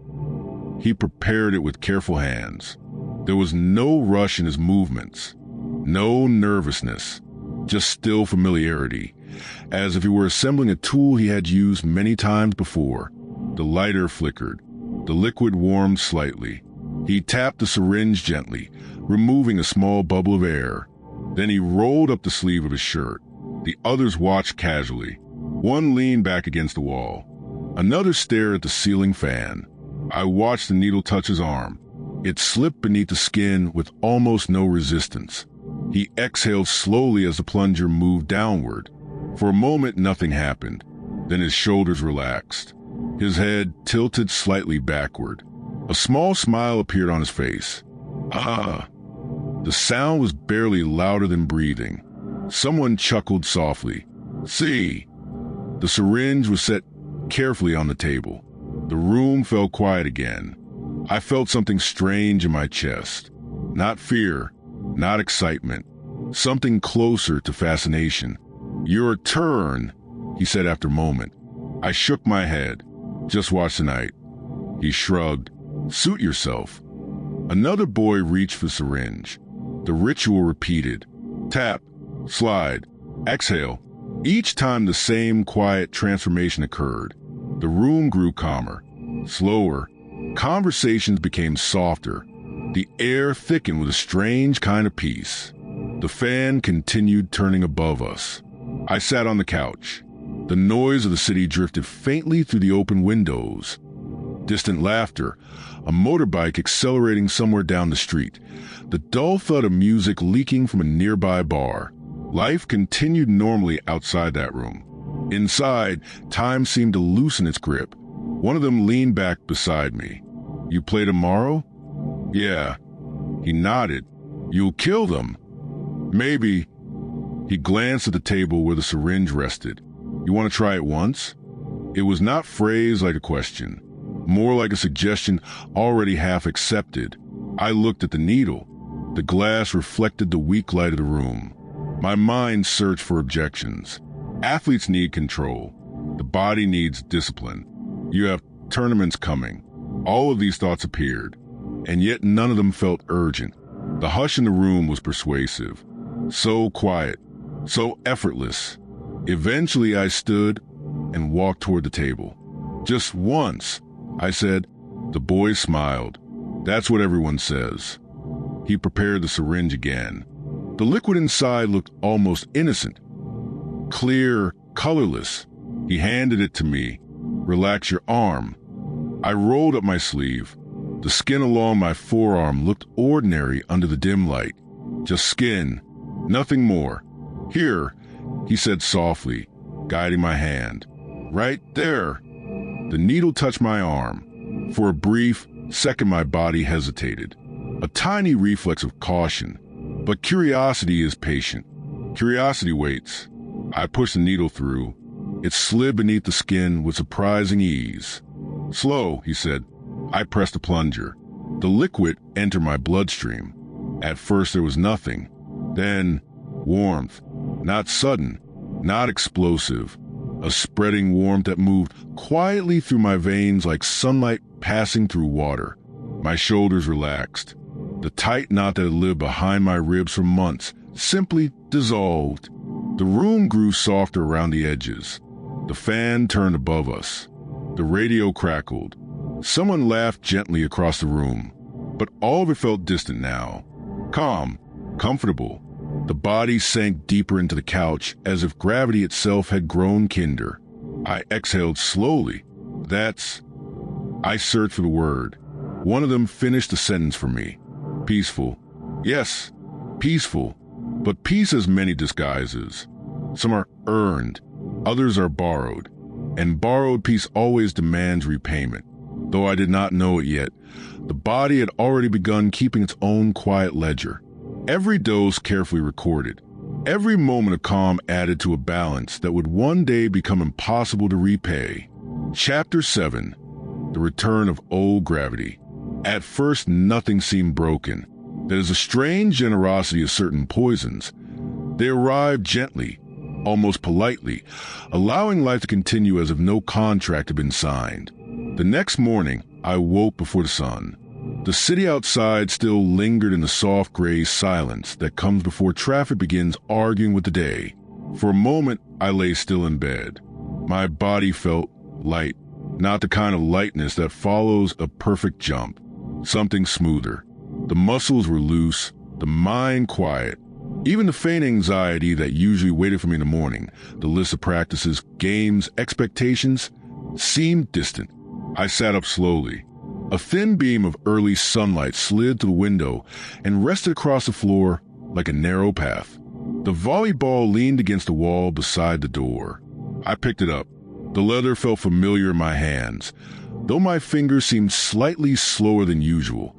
He prepared it with careful hands. There was no rush in his movements, no nervousness, just still familiarity, as if he were assembling a tool he had used many times before. The lighter flickered. The liquid warmed slightly. He tapped the syringe gently, removing a small bubble of air. Then he rolled up the sleeve of his shirt. The others watched casually. One leaned back against the wall. Another stared at the ceiling fan. I watched the needle touch his arm. It slipped beneath the skin with almost no resistance. He exhaled slowly as the plunger moved downward. For a moment, nothing happened. Then his shoulders relaxed. His head tilted slightly backward. A small smile appeared on his face. Ah! The sound was barely louder than breathing. Someone chuckled softly. See! The syringe was set carefully on the table. The room fell quiet again. I felt something strange in my chest. Not fear, not excitement. Something closer to fascination. Your turn, he said after a moment. I shook my head. Just watch tonight. He shrugged. Suit yourself. Another boy reached for the syringe. The ritual repeated. Tap, slide, exhale. Each time the same quiet transformation occurred. The room grew calmer, slower. Conversations became softer. The air thickened with a strange kind of peace. The fan continued turning above us. I sat on the couch. The noise of the city drifted faintly through the open windows. Distant laughter, a motorbike accelerating somewhere down the street, the dull thud of music leaking from a nearby bar. Life continued normally outside that room. Inside, time seemed to loosen its grip. One of them leaned back beside me. You play tomorrow? Yeah. He nodded. You'll kill them? Maybe. He glanced at the table where the syringe rested. You want to try it once? It was not phrased like a question, more like a suggestion already half accepted. I looked at the needle. The glass reflected the weak light of the room. My mind searched for objections. Athletes need control. The body needs discipline. You have tournaments coming. All of these thoughts appeared, and yet none of them felt urgent. The hush in the room was persuasive. So quiet, so effortless. Eventually I stood and walked toward the table. Just once, I said. The boy smiled. That's what everyone says. He prepared the syringe again. The liquid inside looked almost innocent. Clear, colorless. He handed it to me. Relax your arm. I rolled up my sleeve. The skin along my forearm looked ordinary under the dim light. Just skin. Nothing more. Here, he said softly, guiding my hand. Right there. The needle touched my arm. For a brief second, my body hesitated. A tiny reflex of caution. But curiosity is patient. Curiosity waits. I pushed the needle through. It slid beneath the skin with surprising ease. Slow, he said. I pressed the plunger. The liquid entered my bloodstream. At first there was nothing. Then, warmth. Not sudden, not explosive. A spreading warmth that moved quietly through my veins like sunlight passing through water. My shoulders relaxed. The tight knot that had lived behind my ribs for months simply dissolved. The room grew softer around the edges. The fan turned above us. The radio crackled. Someone laughed gently across the room, but all of it felt distant now. Calm, comfortable. The body sank deeper into the couch as if gravity itself had grown kinder. I exhaled slowly. I searched for the word. One of them finished the sentence for me. Peaceful. Yes, peaceful. But peace has many disguises. Some are earned, others are borrowed. And borrowed peace always demands repayment. Though I did not know it yet, the body had already begun keeping its own quiet ledger. Every dose carefully recorded. Every moment of calm added to a balance that would one day become impossible to repay. Chapter 7. The Return of Old Gravity. At first, nothing seemed broken. There is a strange generosity of certain poisons. They arrived gently, almost politely, allowing life to continue as if no contract had been signed. The next morning, I woke before the sun. The city outside still lingered in the soft gray silence that comes before traffic begins arguing with the day. For a moment, I lay still in bed. My body felt light, not the kind of lightness that follows a perfect jump. Something smoother. The muscles were loose, the mind quiet. Even the faint anxiety that usually waited for me in the morning, the list of practices, games, expectations, seemed distant. I sat up slowly. A thin beam of early sunlight slid through the window and rested across the floor like a narrow path. The volleyball leaned against the wall beside the door. I picked it up. The leather felt familiar in my hands, though my fingers seemed slightly slower than usual,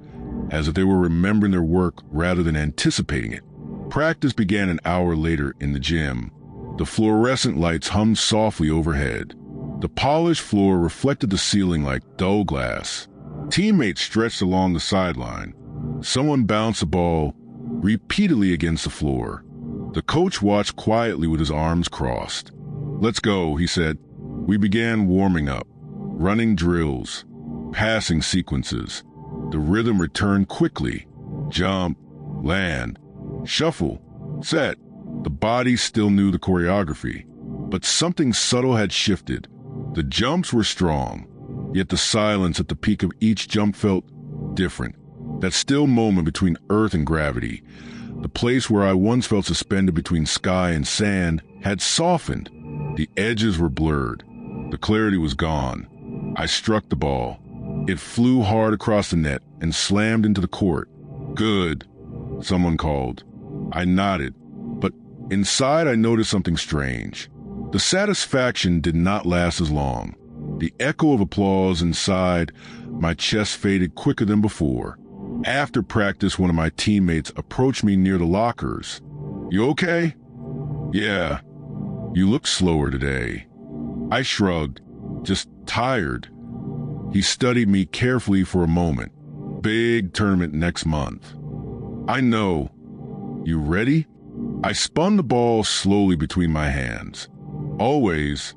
as if they were remembering their work rather than anticipating it. Practice began an hour later in the gym. The fluorescent lights hummed softly overhead. The polished floor reflected the ceiling like dull glass. Teammates stretched along the sideline. Someone bounced the ball repeatedly against the floor. The coach watched quietly with his arms crossed. "Let's go," he said. We began warming up, running drills, passing sequences. The rhythm returned quickly. Jump, land, shuffle, set. The body still knew the choreography, but something subtle had shifted. The jumps were strong, yet the silence at the peak of each jump felt different. That still moment between earth and gravity, the place where I once felt suspended between sky and sand, had softened. The edges were blurred. The clarity was gone. I struck the ball. It flew hard across the net and slammed into the court. "Good," someone called. I nodded, but inside I noticed something strange. The satisfaction did not last as long. The echo of applause inside my chest faded quicker than before. After practice, one of my teammates approached me near the lockers. "You okay?" "Yeah." "You look slower today." I shrugged, just tired. He studied me carefully for a moment. "Big tournament next month." "I know." "You ready?" I spun the ball slowly between my hands. "Always."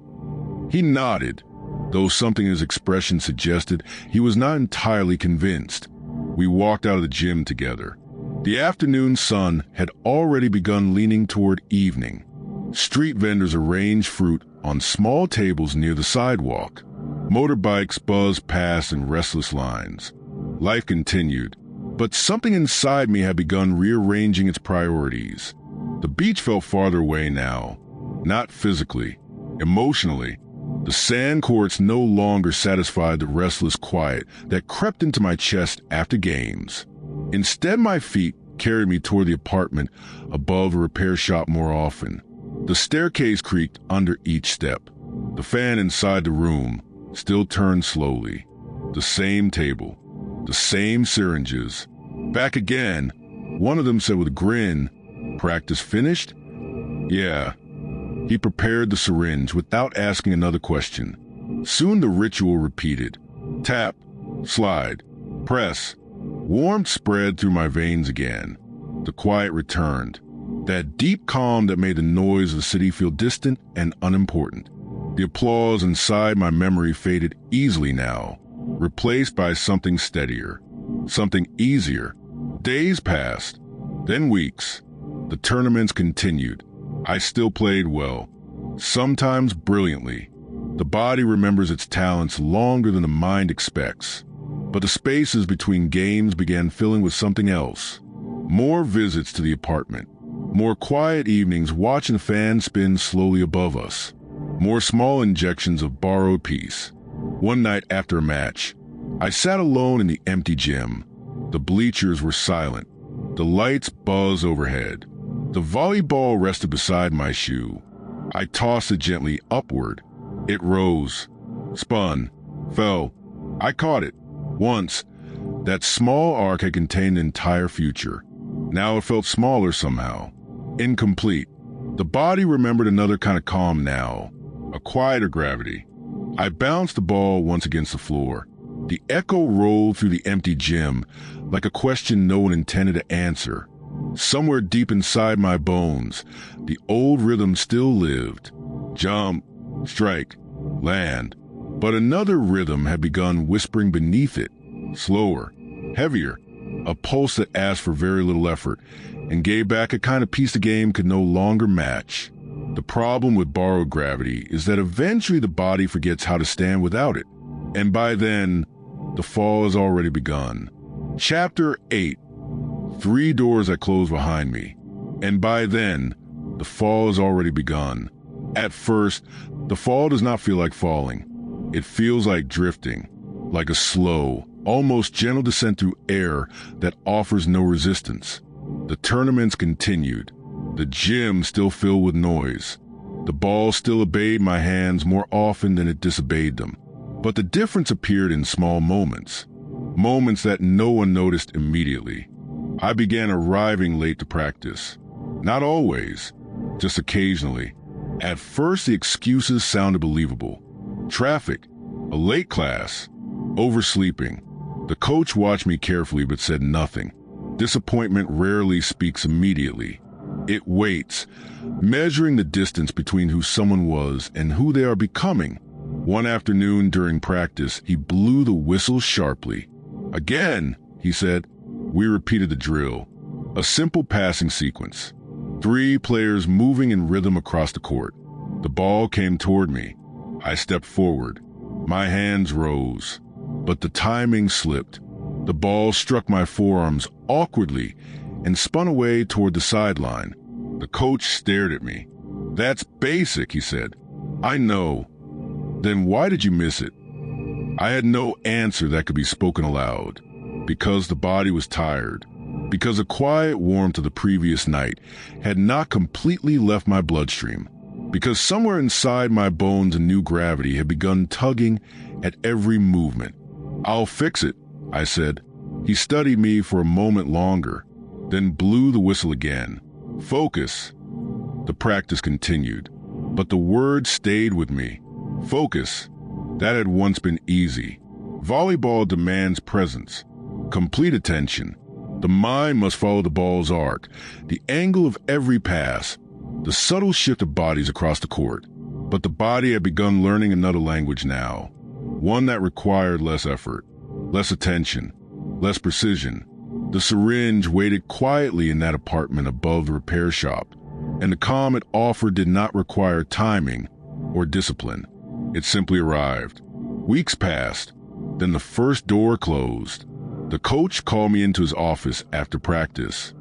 He nodded, though something in his expression suggested he was not entirely convinced. We walked out of the gym together. The afternoon sun had already begun leaning toward evening. Street vendors arranged fruit on small tables near the sidewalk. Motorbikes buzzed past in restless lines. Life continued, but something inside me had begun rearranging its priorities. The beach felt farther away now, not physically, emotionally. The sand courts no longer satisfied the restless quiet that crept into my chest after games. Instead, my feet carried me toward the apartment above a repair shop more often. The staircase creaked under each step. The fan inside the room still turned slowly. The same table, the same syringes. "Back again," one of them said with a grin. "Practice finished?" "Yeah." He prepared the syringe without asking another question. Soon the ritual repeated. Tap, slide, press. Warmth spread through my veins again. The quiet returned. That deep calm that made the noise of the city feel distant and unimportant. The applause inside my memory faded easily now, replaced by something steadier, something easier. Days passed, then weeks. The tournaments continued. I still played well, sometimes brilliantly. The body remembers its talents longer than the mind expects. But the spaces between games began filling with something else. More visits to the apartment. More quiet evenings watching the fan spin slowly above us. More small injections of borrowed peace. One night after a match, I sat alone in the empty gym. The bleachers were silent. The lights buzzed overhead. The volleyball rested beside my shoe. I tossed it gently upward. It rose, spun, fell. I caught it. Once, that small arc had contained the entire future. Now it felt smaller somehow. Incomplete. The body remembered another kind of calm now. A quieter gravity. I bounced the ball once against the floor. The echo rolled through the empty gym like a question no one intended to answer. Somewhere deep inside my bones, the old rhythm still lived. Jump, strike, land. But another rhythm had begun whispering beneath it. Slower, heavier. A pulse that asked for very little effort and gave back a kind of peace the game could no longer match. The problem with borrowed gravity is that eventually the body forgets how to stand without it. And by then, the fall has already begun. Chapter 8. 3 doors that close behind me. And by then, the fall has already begun. At first, the fall does not feel like falling. It feels like drifting, like a slow, almost gentle descent through air that offers no resistance. The tournaments continued. The gym still filled with noise. The ball still obeyed my hands more often than it disobeyed them. But the difference appeared in small moments. Moments that no one noticed immediately. I began arriving late to practice. Not always, just occasionally. At first, the excuses sounded believable. Traffic, a late class, oversleeping. The coach watched me carefully but said nothing. Disappointment rarely speaks immediately. It waits, measuring the distance between who someone was and who they are becoming. One afternoon during practice, he blew the whistle sharply. "Again," he said. We repeated the drill. A simple passing sequence. 3 players moving in rhythm across the court. The ball came toward me. I stepped forward. My hands rose, but the timing slipped. The ball struck my forearms awkwardly and spun away toward the sideline. The coach stared at me. "That's basic," he said. "I know." "Then why did you miss it?" I had no answer that could be spoken aloud. Because the body was tired. Because the quiet warmth of the previous night had not completely left my bloodstream. Because somewhere inside my bones a new gravity had begun tugging at every movement. "I'll fix it," I said. He studied me for a moment longer, then blew the whistle again. "Focus." The practice continued, but the word stayed with me. Focus. That had once been easy. Volleyball demands presence, complete attention. The mind must follow the ball's arc, the angle of every pass, the subtle shift of bodies across the court. But the body had begun learning another language now, one that required less effort, less attention, less precision. The syringe waited quietly in that apartment above the repair shop, and the calm it offered did not require timing or discipline. It simply arrived. Weeks passed, then the first door closed. The coach called me into his office after practice.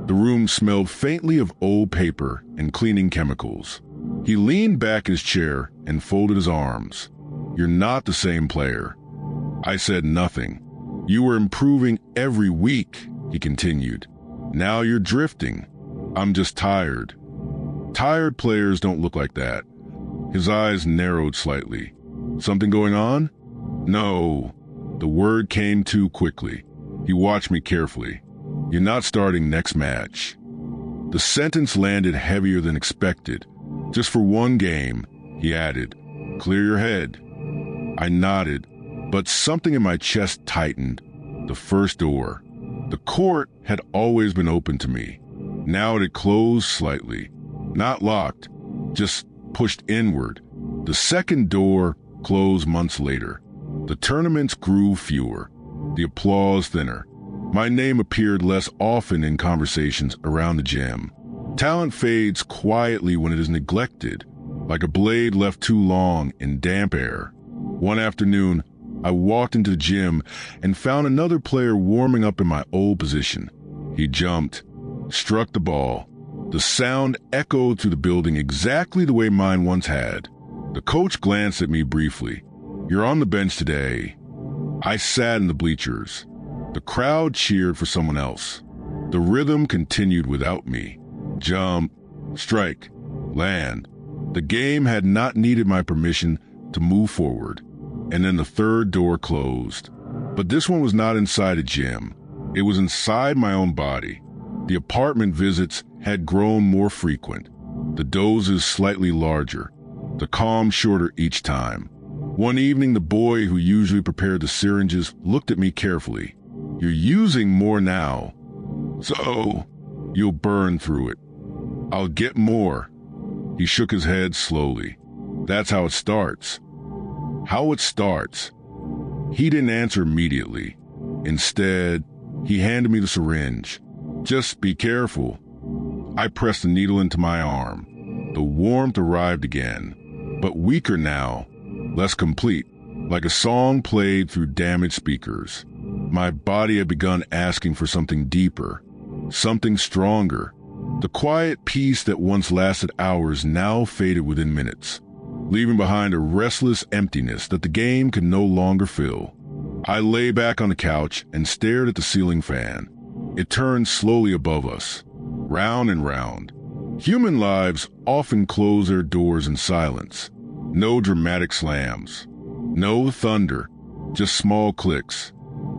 The room smelled faintly of old paper and cleaning chemicals. He leaned back in his chair and folded his arms. "You're not the same player." I said nothing. "You were improving every week," he continued. "Now you're drifting. I'm just tired." Tired players don't look like that. His eyes narrowed slightly. "Something going on?" "No." The word came too quickly. He watched me carefully. "You're not starting next match." The sentence landed heavier than expected. "Just for one game," he added. "Clear your head." I nodded, but something in my chest tightened. The first door. The court had always been open to me. Now it had closed slightly. Not locked, just pushed inward. The second door closed months later. The tournaments grew fewer, the applause thinner. My name appeared less often in conversations around the gym. Talent fades quietly when it is neglected, like a blade left too long in damp air. One afternoon, I walked into the gym and found another player warming up in my old position. He jumped, struck the ball. The sound echoed through the building exactly the way mine once had. The coach glanced at me briefly. "You're on the bench today." I sat in the bleachers. The crowd cheered for someone else. The rhythm continued without me. Jump, strike, land. The game had not needed my permission to move forward. And then the third door closed. But this one was not inside a gym. It was inside my own body. The apartment visits had grown more frequent. The doses slightly larger. The calm shorter each time. One evening, the boy who usually prepared the syringes looked at me carefully. "You're using more now. So, you'll burn through it." "I'll get more." He shook his head slowly. "That's how it starts." How it starts. He didn't answer immediately. Instead, he handed me the syringe. "Just be careful." I pressed the needle into my arm. The warmth arrived again, but weaker now, less complete, like a song played through damaged speakers. My body had begun asking for something deeper, something stronger. The quiet peace that once lasted hours now faded within minutes, leaving behind a restless emptiness that the game could no longer fill. I lay back on the couch and stared at the ceiling fan. It turned slowly above us, round and round. Human lives often close their doors in silence. No dramatic slams, no thunder, just small clicks,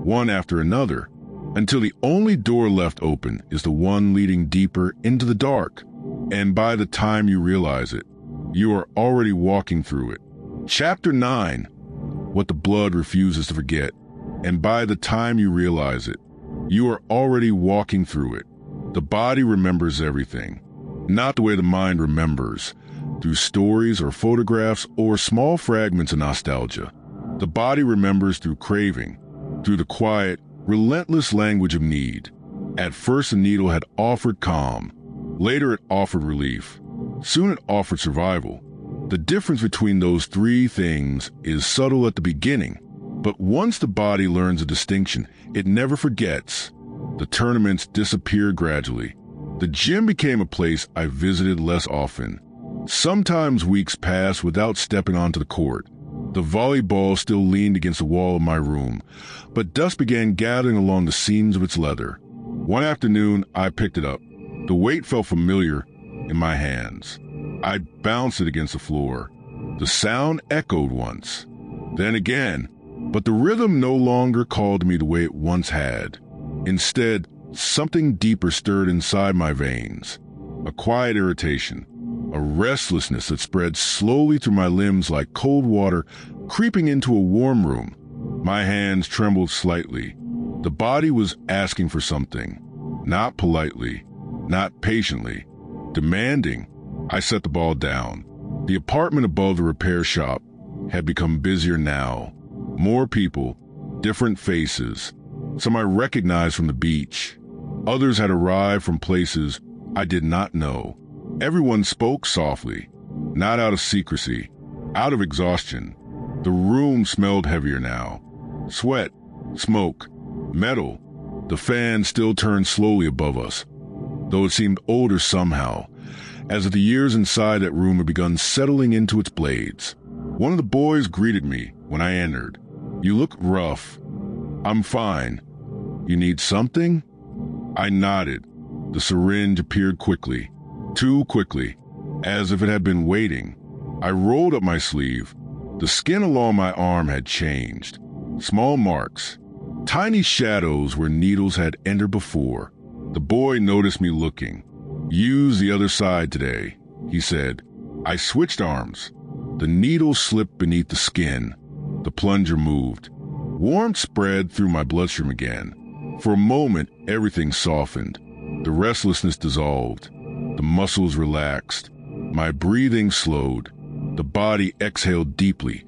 one after another, until the only door left open is the one leading deeper into the dark. And by the time you realize it, you are already walking through it. Chapter 9, what the blood refuses to forget. And by the time you realize it, you are already walking through it. The body remembers everything, not the way the mind remembers, through stories or photographs or small fragments of nostalgia. The body remembers through craving, through the quiet, relentless language of need. At first the needle had offered calm, later it offered relief, soon it offered survival. The difference between those three things is subtle at the beginning, but once the body learns a distinction, it never forgets. The tournaments disappeared gradually. The gym became a place I visited less often. Sometimes weeks passed without stepping onto the court. The volleyball still leaned against the wall of my room, but dust began gathering along the seams of its leather. One afternoon, I picked it up. The weight felt familiar in my hands. I bounced it against the floor. The sound echoed once, then again, but the rhythm no longer called to me the way it once had. Instead, something deeper stirred inside my veins. A quiet irritation, a restlessness that spread slowly through my limbs like cold water creeping into a warm room. My hands trembled slightly. The body was asking for something, not politely, not patiently, demanding. I set the ball down. The apartment above the repair shop had become busier now. More people, different faces. Some I recognized from the beach. Others had arrived from places I did not know. Everyone spoke softly, not out of secrecy, out of exhaustion. The room smelled heavier now. Sweat, smoke, metal. The fan still turned slowly above us, though it seemed older somehow, as if the years inside that room had begun settling into its blades. One of the boys greeted me when I entered. "You look rough." "I'm fine." "You need something?" I nodded. The syringe appeared quickly, too quickly, as if it had been waiting. I rolled up my sleeve. The skin along my arm had changed. Small marks, tiny shadows where needles had entered before. The boy noticed me looking. "Use the other side today," he said. I switched arms. The needle slipped beneath the skin. The plunger moved. Warmth spread through my bloodstream again. For a moment, everything softened. The restlessness dissolved. The muscles relaxed. My breathing slowed. The body exhaled deeply,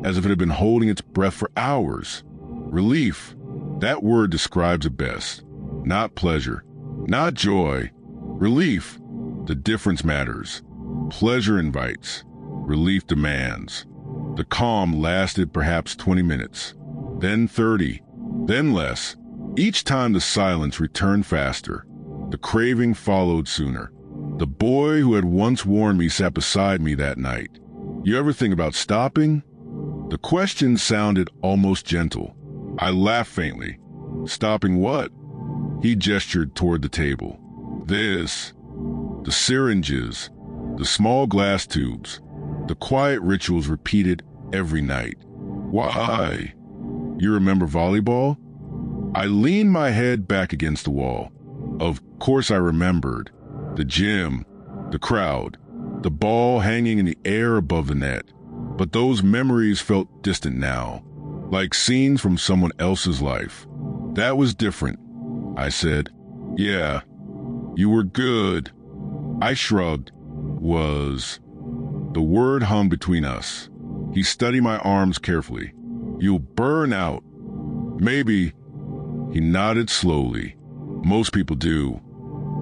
as if it had been holding its breath for hours. Relief. That word describes it best. Not pleasure. Not joy. Relief. The difference matters. Pleasure invites. Relief demands. The calm lasted perhaps 20 minutes, then 30, then less. Each time the silence returned faster. The craving followed sooner. The boy who had once warned me sat beside me that night. "You ever think about stopping?" The question sounded almost gentle. I laughed faintly. "Stopping what?" He gestured toward the table. "This. The syringes. The small glass tubes. The quiet rituals repeated every night." "Why?" "You remember volleyball?" I leaned my head back against the wall. Of course I remembered. The gym, the crowd, the ball hanging in the air above the net. But those memories felt distant now, like scenes from someone else's life. "That was different," I said. "Yeah, you were good." I shrugged. "Was." The word hung between us. He studied my arms carefully. "You'll burn out." "Maybe." He nodded slowly. "Most people do."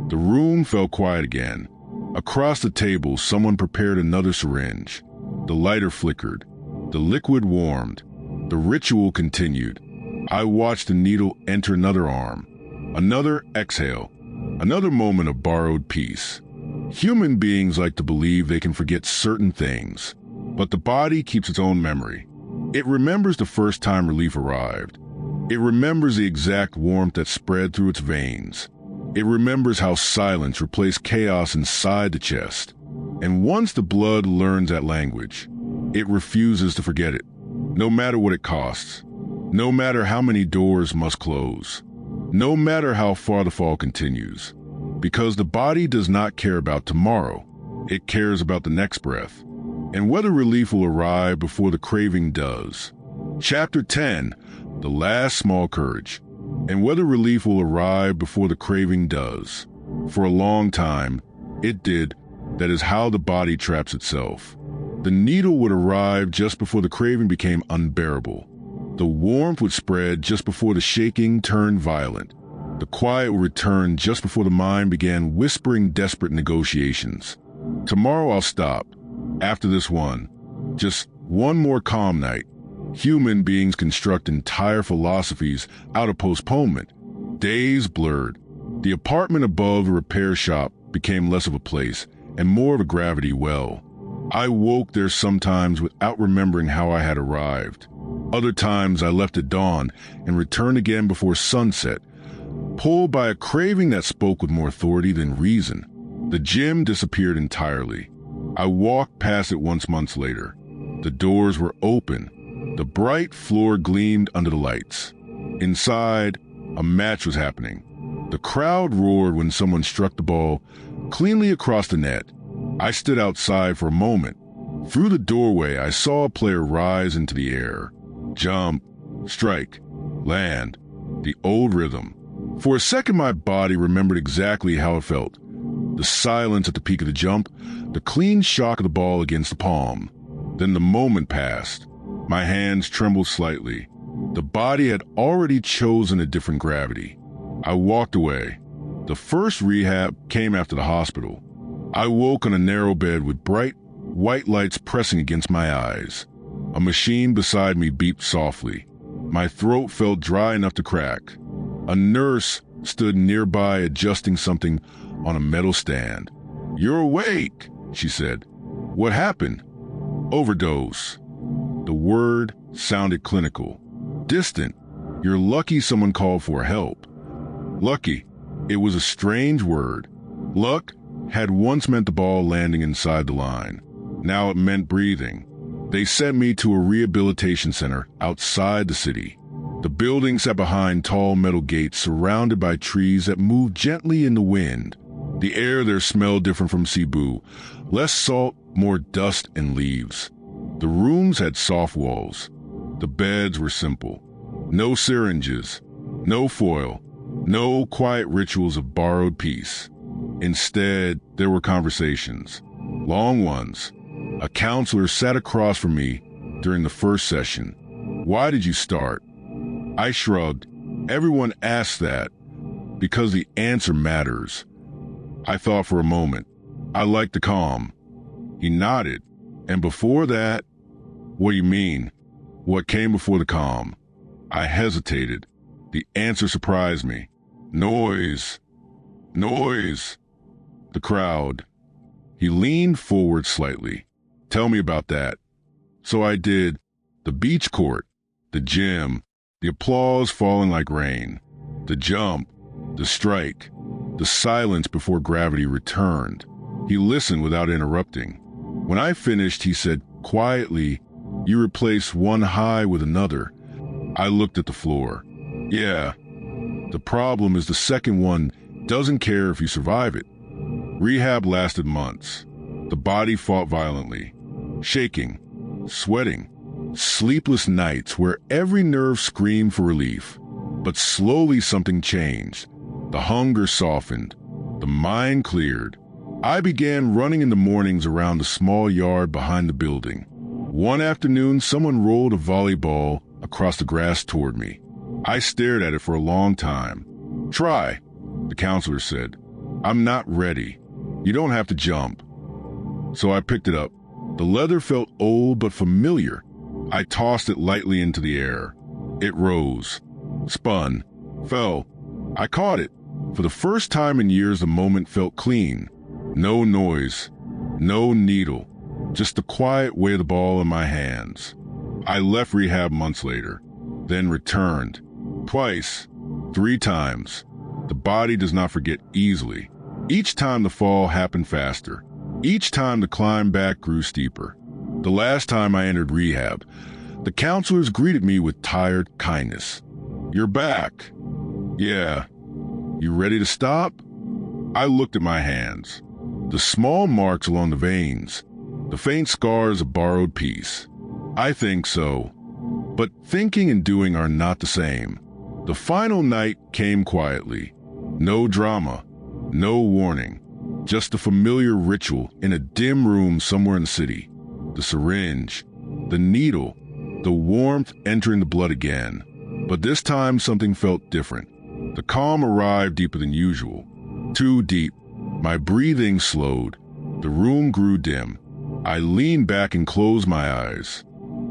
The room fell quiet again. Across the table, someone prepared another syringe. The lighter flickered. The liquid warmed. The ritual continued. I watched the needle enter another arm, another exhale, another moment of borrowed peace. Human beings like to believe they can forget certain things, but the body keeps its own memory. It remembers the first time relief arrived. It remembers the exact warmth that spread through its veins. It remembers how silence replaced chaos inside the chest. And once the blood learns that language, it refuses to forget it, no matter what it costs, no matter how many doors must close, no matter how far the fall continues. Because the body does not care about tomorrow, it cares about the next breath, and whether relief will arrive before the craving does. Chapter 10, The Last Small Courage, and whether relief will arrive before the craving does. For a long time, it did. That is how the body traps itself. The needle would arrive just before the craving became unbearable. The warmth would spread just before the shaking turned violent. The quiet would return just before the mind began whispering desperate negotiations. Tomorrow I'll stop. After this one. Just one more calm night. Human beings construct entire philosophies out of postponement. Days blurred. The apartment above the repair shop became less of a place and more of a gravity well. I woke there sometimes without remembering how I had arrived. Other times I left at dawn and returned again before sunset, pulled by a craving that spoke with more authority than reason. The gym disappeared entirely. I walked past it once months later. The doors were open. The bright floor gleamed under the lights. Inside, a match was happening. The crowd roared when someone struck the ball cleanly across the net. I stood outside for a moment. Through the doorway, I saw a player rise into the air. Jump, strike, land, the old rhythm. For a second, my body remembered exactly how it felt. The silence at the peak of the jump, the clean shock of the ball against the palm. Then the moment passed. My hands trembled slightly. The body had already chosen a different gravity. I walked away. The first rehab came after the hospital. I woke on a narrow bed with bright, white lights pressing against my eyes. A machine beside me beeped softly. My throat felt dry enough to crack. A nurse stood nearby adjusting something on a metal stand. "You're awake," she said. "What happened?" "Overdose." The word sounded clinical, distant. You're lucky someone called for help. Lucky. It was a strange word. Luck had once meant the ball landing inside the line. Now it meant breathing. They sent me to a rehabilitation center outside the city. The building sat behind tall metal gates surrounded by trees that moved gently in the wind. The air there smelled different from Cebu. Less salt, more dust and leaves. The rooms had soft walls. The beds were simple. No syringes, no foil, no quiet rituals of borrowed peace. Instead, there were conversations, long ones. A counselor sat across from me during the first session. "Why did you start?" I shrugged. Everyone asks that, because the answer matters. I thought for a moment. I like the calm. He nodded. "And before that?" "What do you mean? What came before the calm?" I hesitated. The answer surprised me. Noise. Noise. The crowd. He leaned forward slightly. "Tell me about that." So I did. The beach court, the gym, the applause falling like rain, the jump, the strike, the silence before gravity returned. He listened without interrupting. When I finished, he said quietly, "You replace one high with another." I looked at the floor. "Yeah. The problem is the second one doesn't care if you survive it." Rehab lasted months. The body fought violently, shaking, sweating, sleepless nights where every nerve screamed for relief. But slowly something changed. The hunger softened. The mind cleared. I began running in the mornings around the small yard behind the building. One afternoon, someone rolled a volleyball across the grass toward me. I stared at it for a long time. "Try," the counselor said. "I'm not ready. You don't have to jump." So I picked it up. The leather felt old but familiar. I tossed it lightly into the air. It rose. spun, fell. I caught it. For the first time in years, the moment felt clean. No noise, no needle, just the quiet weight of the ball in my hands. I left rehab months later, then returned. Twice, 3 times. The body does not forget easily. Each time the fall happened faster. Each time the climb back grew steeper. The last time I entered rehab, the counselors greeted me with tired kindness. "You're back." "Yeah." "You ready to stop?" I looked at my hands. The small marks along the veins. The faint scars of borrowed peace. I think so. But thinking and doing are not the same. The final night came quietly. No drama. No warning. Just a familiar ritual in a dim room somewhere in the city. The syringe. The needle. The warmth entering the blood again. But this time something felt different. The calm arrived deeper than usual. Too deep. My breathing slowed. The room grew dim. I leaned back and closed my eyes.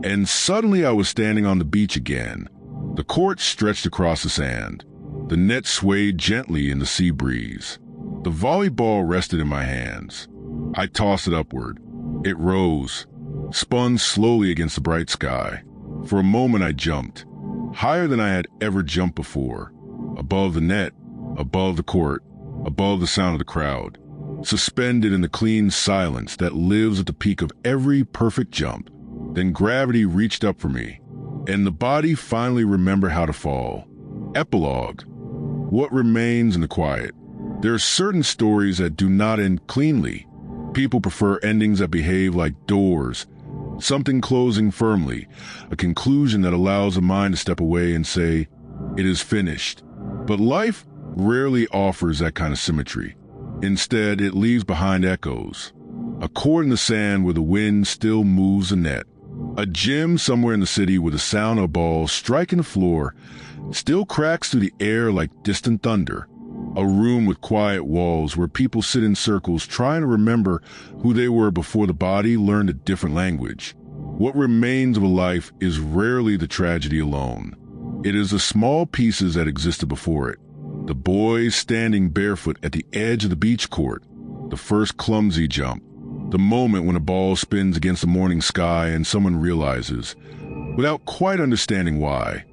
And suddenly I was standing on the beach again. The court stretched across the sand. The net swayed gently in the sea breeze. The volleyball rested in my hands. I tossed it upward. It rose, spun slowly against the bright sky. For a moment I jumped, higher than I had ever jumped before. Above the net, above the court, above the sound of the crowd. Suspended in the clean silence that lives at the peak of every perfect jump. Then gravity reached up for me, and the body finally remembered how to fall. Epilogue. What remains in the quiet? There are certain stories that do not end cleanly. People prefer endings that behave like doors, something closing firmly, a conclusion that allows the mind to step away and say, "It is finished." But life rarely offers that kind of symmetry. Instead, it leaves behind echoes. A chord in the sand where the wind still moves the net. A gym somewhere in the city where the sound of a ball striking the floor still cracks through the air like distant thunder. A room with quiet walls where people sit in circles trying to remember who they were before the body learned a different language. What remains of a life is rarely the tragedy alone. It is the small pieces that existed before it. The boy standing barefoot at the edge of the beach court. The first clumsy jump. The moment when a ball spins against the morning sky and someone realizes, without quite understanding why,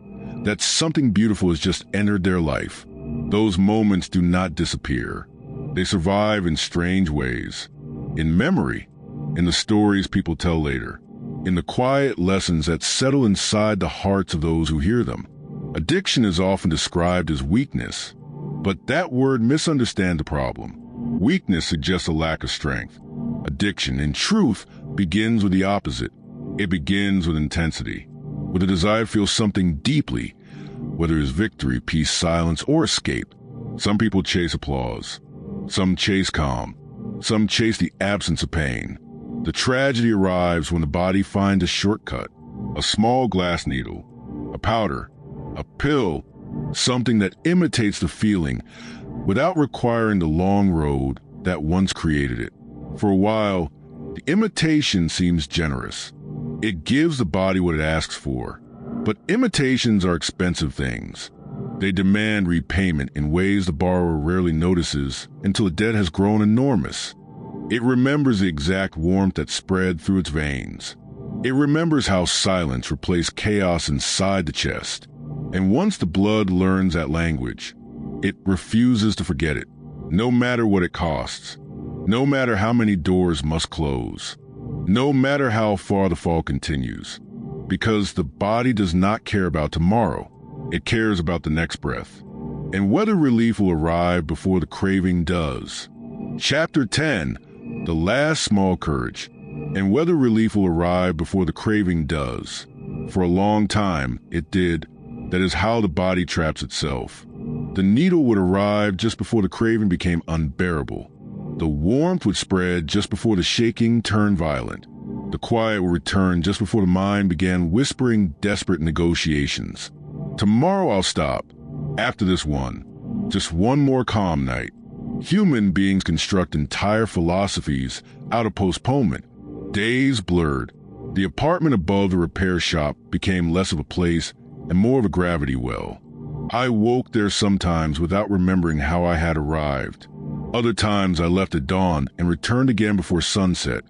that something beautiful has just entered their life. Those moments do not disappear. They survive in strange ways. In memory, in the stories people tell later, in the quiet lessons that settle inside the hearts of those who hear them. Addiction is often described as weakness, but that word misunderstands the problem. Weakness suggests a lack of strength. Addiction, in truth, begins with the opposite. It begins with intensity, with a desire to feel something deeply, whether it's victory, peace, silence, or escape. Some people chase applause. Some chase calm. Some chase the absence of pain. The tragedy arrives when the body finds a shortcut, a small glass needle, a powder, a pill, something that imitates the feeling without requiring the long road that once created it. For a while, the imitation seems generous. It gives the body what it asks for. But imitations are expensive things. They demand repayment in ways the borrower rarely notices until the debt has grown enormous. It remembers the exact warmth that spread through its veins. It remembers how silence replaced chaos inside the chest. And once the blood learns that language, it refuses to forget it, no matter what it costs. No matter how many doors must close, no matter how far the fall continues, because the body does not care about tomorrow, it cares about the next breath, and whether relief will arrive before the craving does. Chapter 10, The Last Small Courage, and whether relief will arrive before the craving does. For a long time, it did. That is how the body traps itself. The needle would arrive just before the craving became unbearable. The warmth would spread just before the shaking turned violent. The quiet would return just before the mind began whispering desperate negotiations. Tomorrow I'll stop. After this one. Just one more calm night. Human beings construct entire philosophies out of postponement. Days blurred. The apartment above the repair shop became less of a place and more of a gravity well. I woke there sometimes without remembering how I had arrived. Other times I left at dawn and returned again before sunset,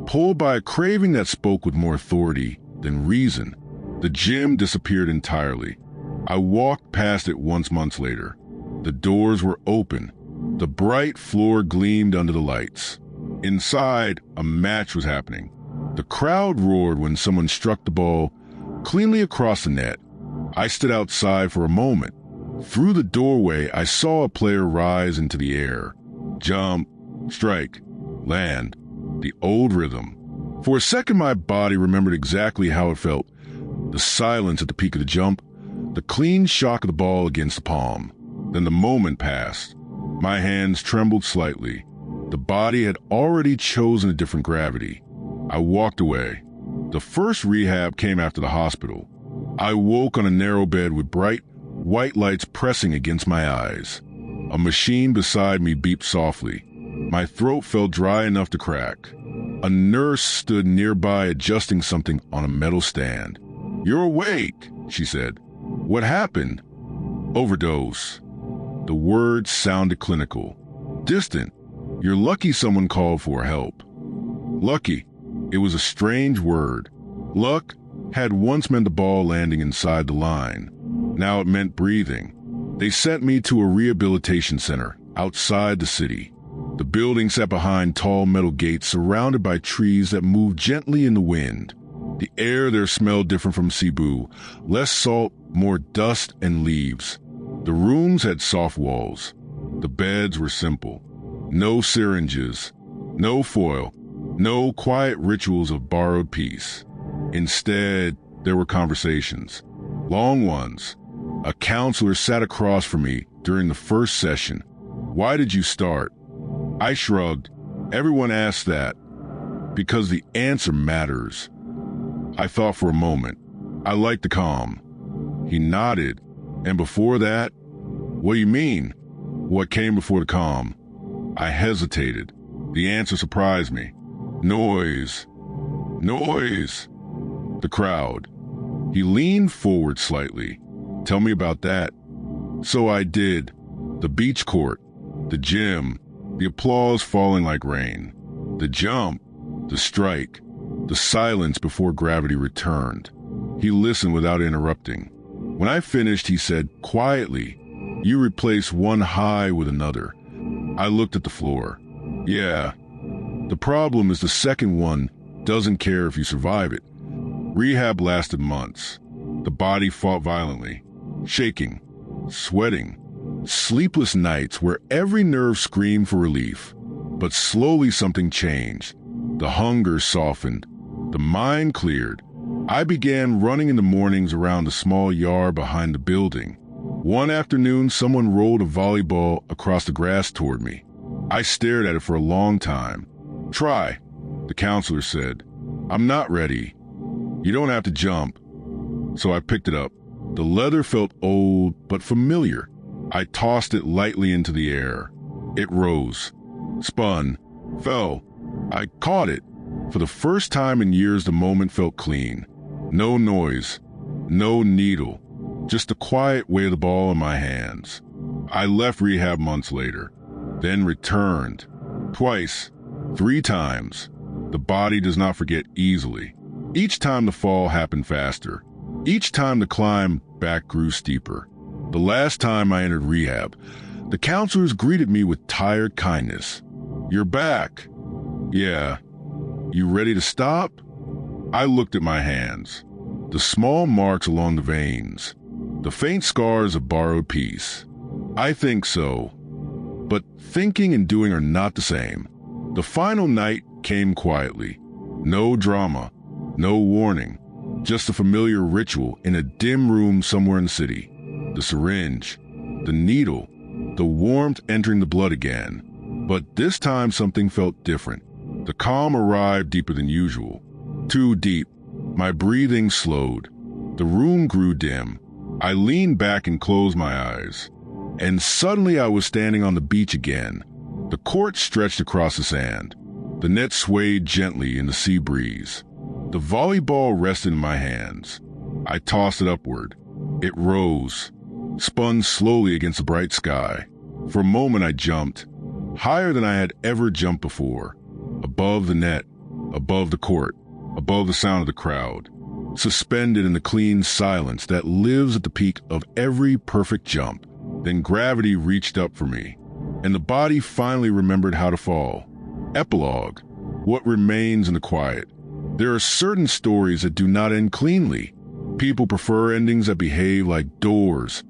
pulled by a craving that spoke with more authority than reason. The gym disappeared entirely. I walked past it once months later. The doors were open. The bright floor gleamed under the lights. Inside, a match was happening. The crowd roared when someone struck the ball cleanly across the net. I stood outside for a moment. Through the doorway, I saw a player rise into the air. Jump, strike, land. The old rhythm. For a second, my body remembered exactly how it felt. The silence at the peak of the jump, the clean shock of the ball against the palm. Then the moment passed. My hands trembled slightly. The body had already chosen a different gravity. I walked away. The first rehab came after the hospital. I woke on a narrow bed with bright, white lights pressing against my eyes. A machine beside me beeped softly. My throat felt dry enough to crack. A nurse stood nearby adjusting something on a metal stand. "You're awake," she said. "What happened?" "Overdose." The words sounded clinical, distant. "You're lucky someone called for help." Lucky. It was a strange word. Luck had once meant the ball landing inside the line. Now it meant breathing. They sent me to a rehabilitation center outside the city. The building sat behind tall metal gates surrounded by trees that moved gently in the wind. The air there smelled different from Cebu, less salt, more dust and leaves. The rooms had soft walls. The beds were simple. No syringes, no foil, no quiet rituals of borrowed peace. Instead, there were conversations, long ones. A counselor sat across from me during the first session. "Why did you start?" I shrugged. Everyone asks that, because the answer matters. I thought for a moment. I liked the calm. He nodded. "And before that?" "What do you mean?" "What came before the calm?" I hesitated. The answer surprised me. "Noise. Noise." The crowd. He leaned forward slightly. "Tell me about that." So I did. The beach court, the gym, the applause falling like rain, the jump, the strike, the silence before gravity returned. He listened without interrupting. When I finished, he said quietly, "You replace one high with another." I looked at the floor. "Yeah. The problem is the second one doesn't care if you survive it." Rehab lasted months. The body fought violently, shaking, sweating, sleepless nights where every nerve screamed for relief. But slowly something changed. The hunger softened. The mind cleared. I began running in the mornings around the small yard behind the building. One afternoon, someone rolled a volleyball across the grass toward me. I stared at it for a long time. "Try," the counselor said. "I'm not ready. You don't have to jump." So I picked it up. The leather felt old but familiar. I tossed it lightly into the air. It rose, spun, fell. I caught it. For the first time in years, the moment felt clean. No noise, no needle, just the quiet weight of the ball in my hands. I left rehab months later, then returned. Twice, 3 times. The body does not forget easily. Each time the fall happened faster. Each time the climb back grew steeper. The last time I entered rehab, the counselors greeted me with tired kindness. "You're back." "Yeah." "You ready to stop?" I looked at my hands. The small marks along the veins. The faint scars of borrowed peace. I think so. But thinking and doing are not the same. The final night came quietly. No drama. No warning. Just a familiar ritual in a dim room somewhere in the city. The syringe. The needle. The warmth entering the blood again. But this time something felt different. The calm arrived deeper than usual. Too deep. My breathing slowed. The room grew dim. I leaned back and closed my eyes. And suddenly I was standing on the beach again. The court stretched across the sand. The net swayed gently in the sea breeze. The volleyball rested in my hands. I tossed it upward. It rose. spun slowly against the bright sky. For a moment I jumped, higher than I had ever jumped before, above the net, above the court, above the sound of the crowd, suspended in the clean silence that lives at the peak of every perfect jump. Then gravity reached up for me, and the body finally remembered how to fall. Epilogue: what remains in the quiet. There are certain stories that do not end cleanly. People prefer endings that behave like doors,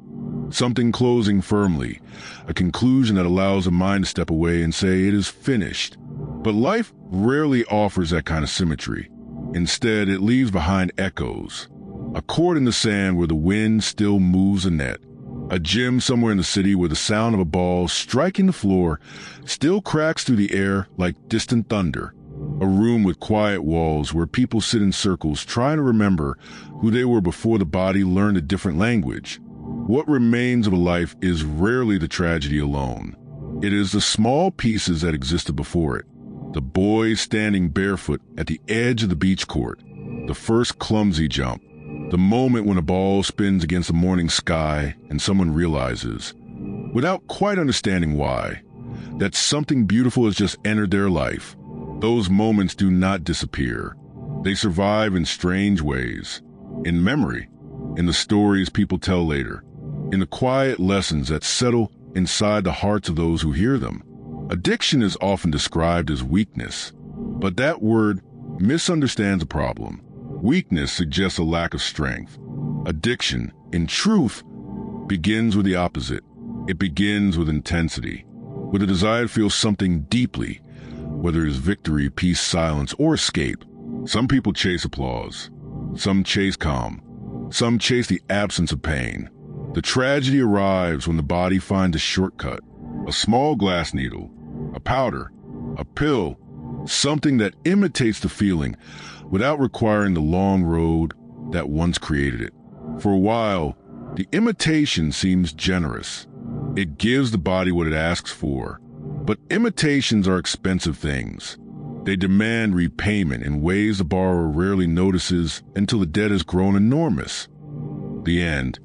something closing firmly, a conclusion that allows the mind to step away and say it is finished. But life rarely offers that kind of symmetry. Instead, it leaves behind echoes, a chord in the sand where the wind still moves a net, a gym somewhere in the city where the sound of a ball striking the floor still cracks through the air like distant thunder, a room with quiet walls where people sit in circles trying to remember who they were before the body learned a different language. What remains of a life is rarely the tragedy alone. It is the small pieces that existed before it. The boy standing barefoot at the edge of the beach court, the first clumsy jump, the moment when a ball spins against the morning sky and someone realizes, without quite understanding why, that something beautiful has just entered their life. Those moments do not disappear. They survive in strange ways, in memory, in the stories people tell later, in the quiet lessons that settle inside the hearts of those who hear them. Addiction is often described as weakness, but that word misunderstands a problem. Weakness suggests a lack of strength. Addiction, in truth, begins with the opposite. It begins with intensity, with a desire to feel something deeply, whether it is victory, peace, silence, or escape. Some people chase applause. Some chase calm. Some chase the absence of pain. The tragedy arrives when the body finds a shortcut, a small glass needle, a powder, a pill, something that imitates the feeling without requiring the long road that once created it. For a while, the imitation seems generous. It gives the body what it asks for. But imitations are expensive things. They demand repayment in ways the borrower rarely notices until the debt has grown enormous. The end.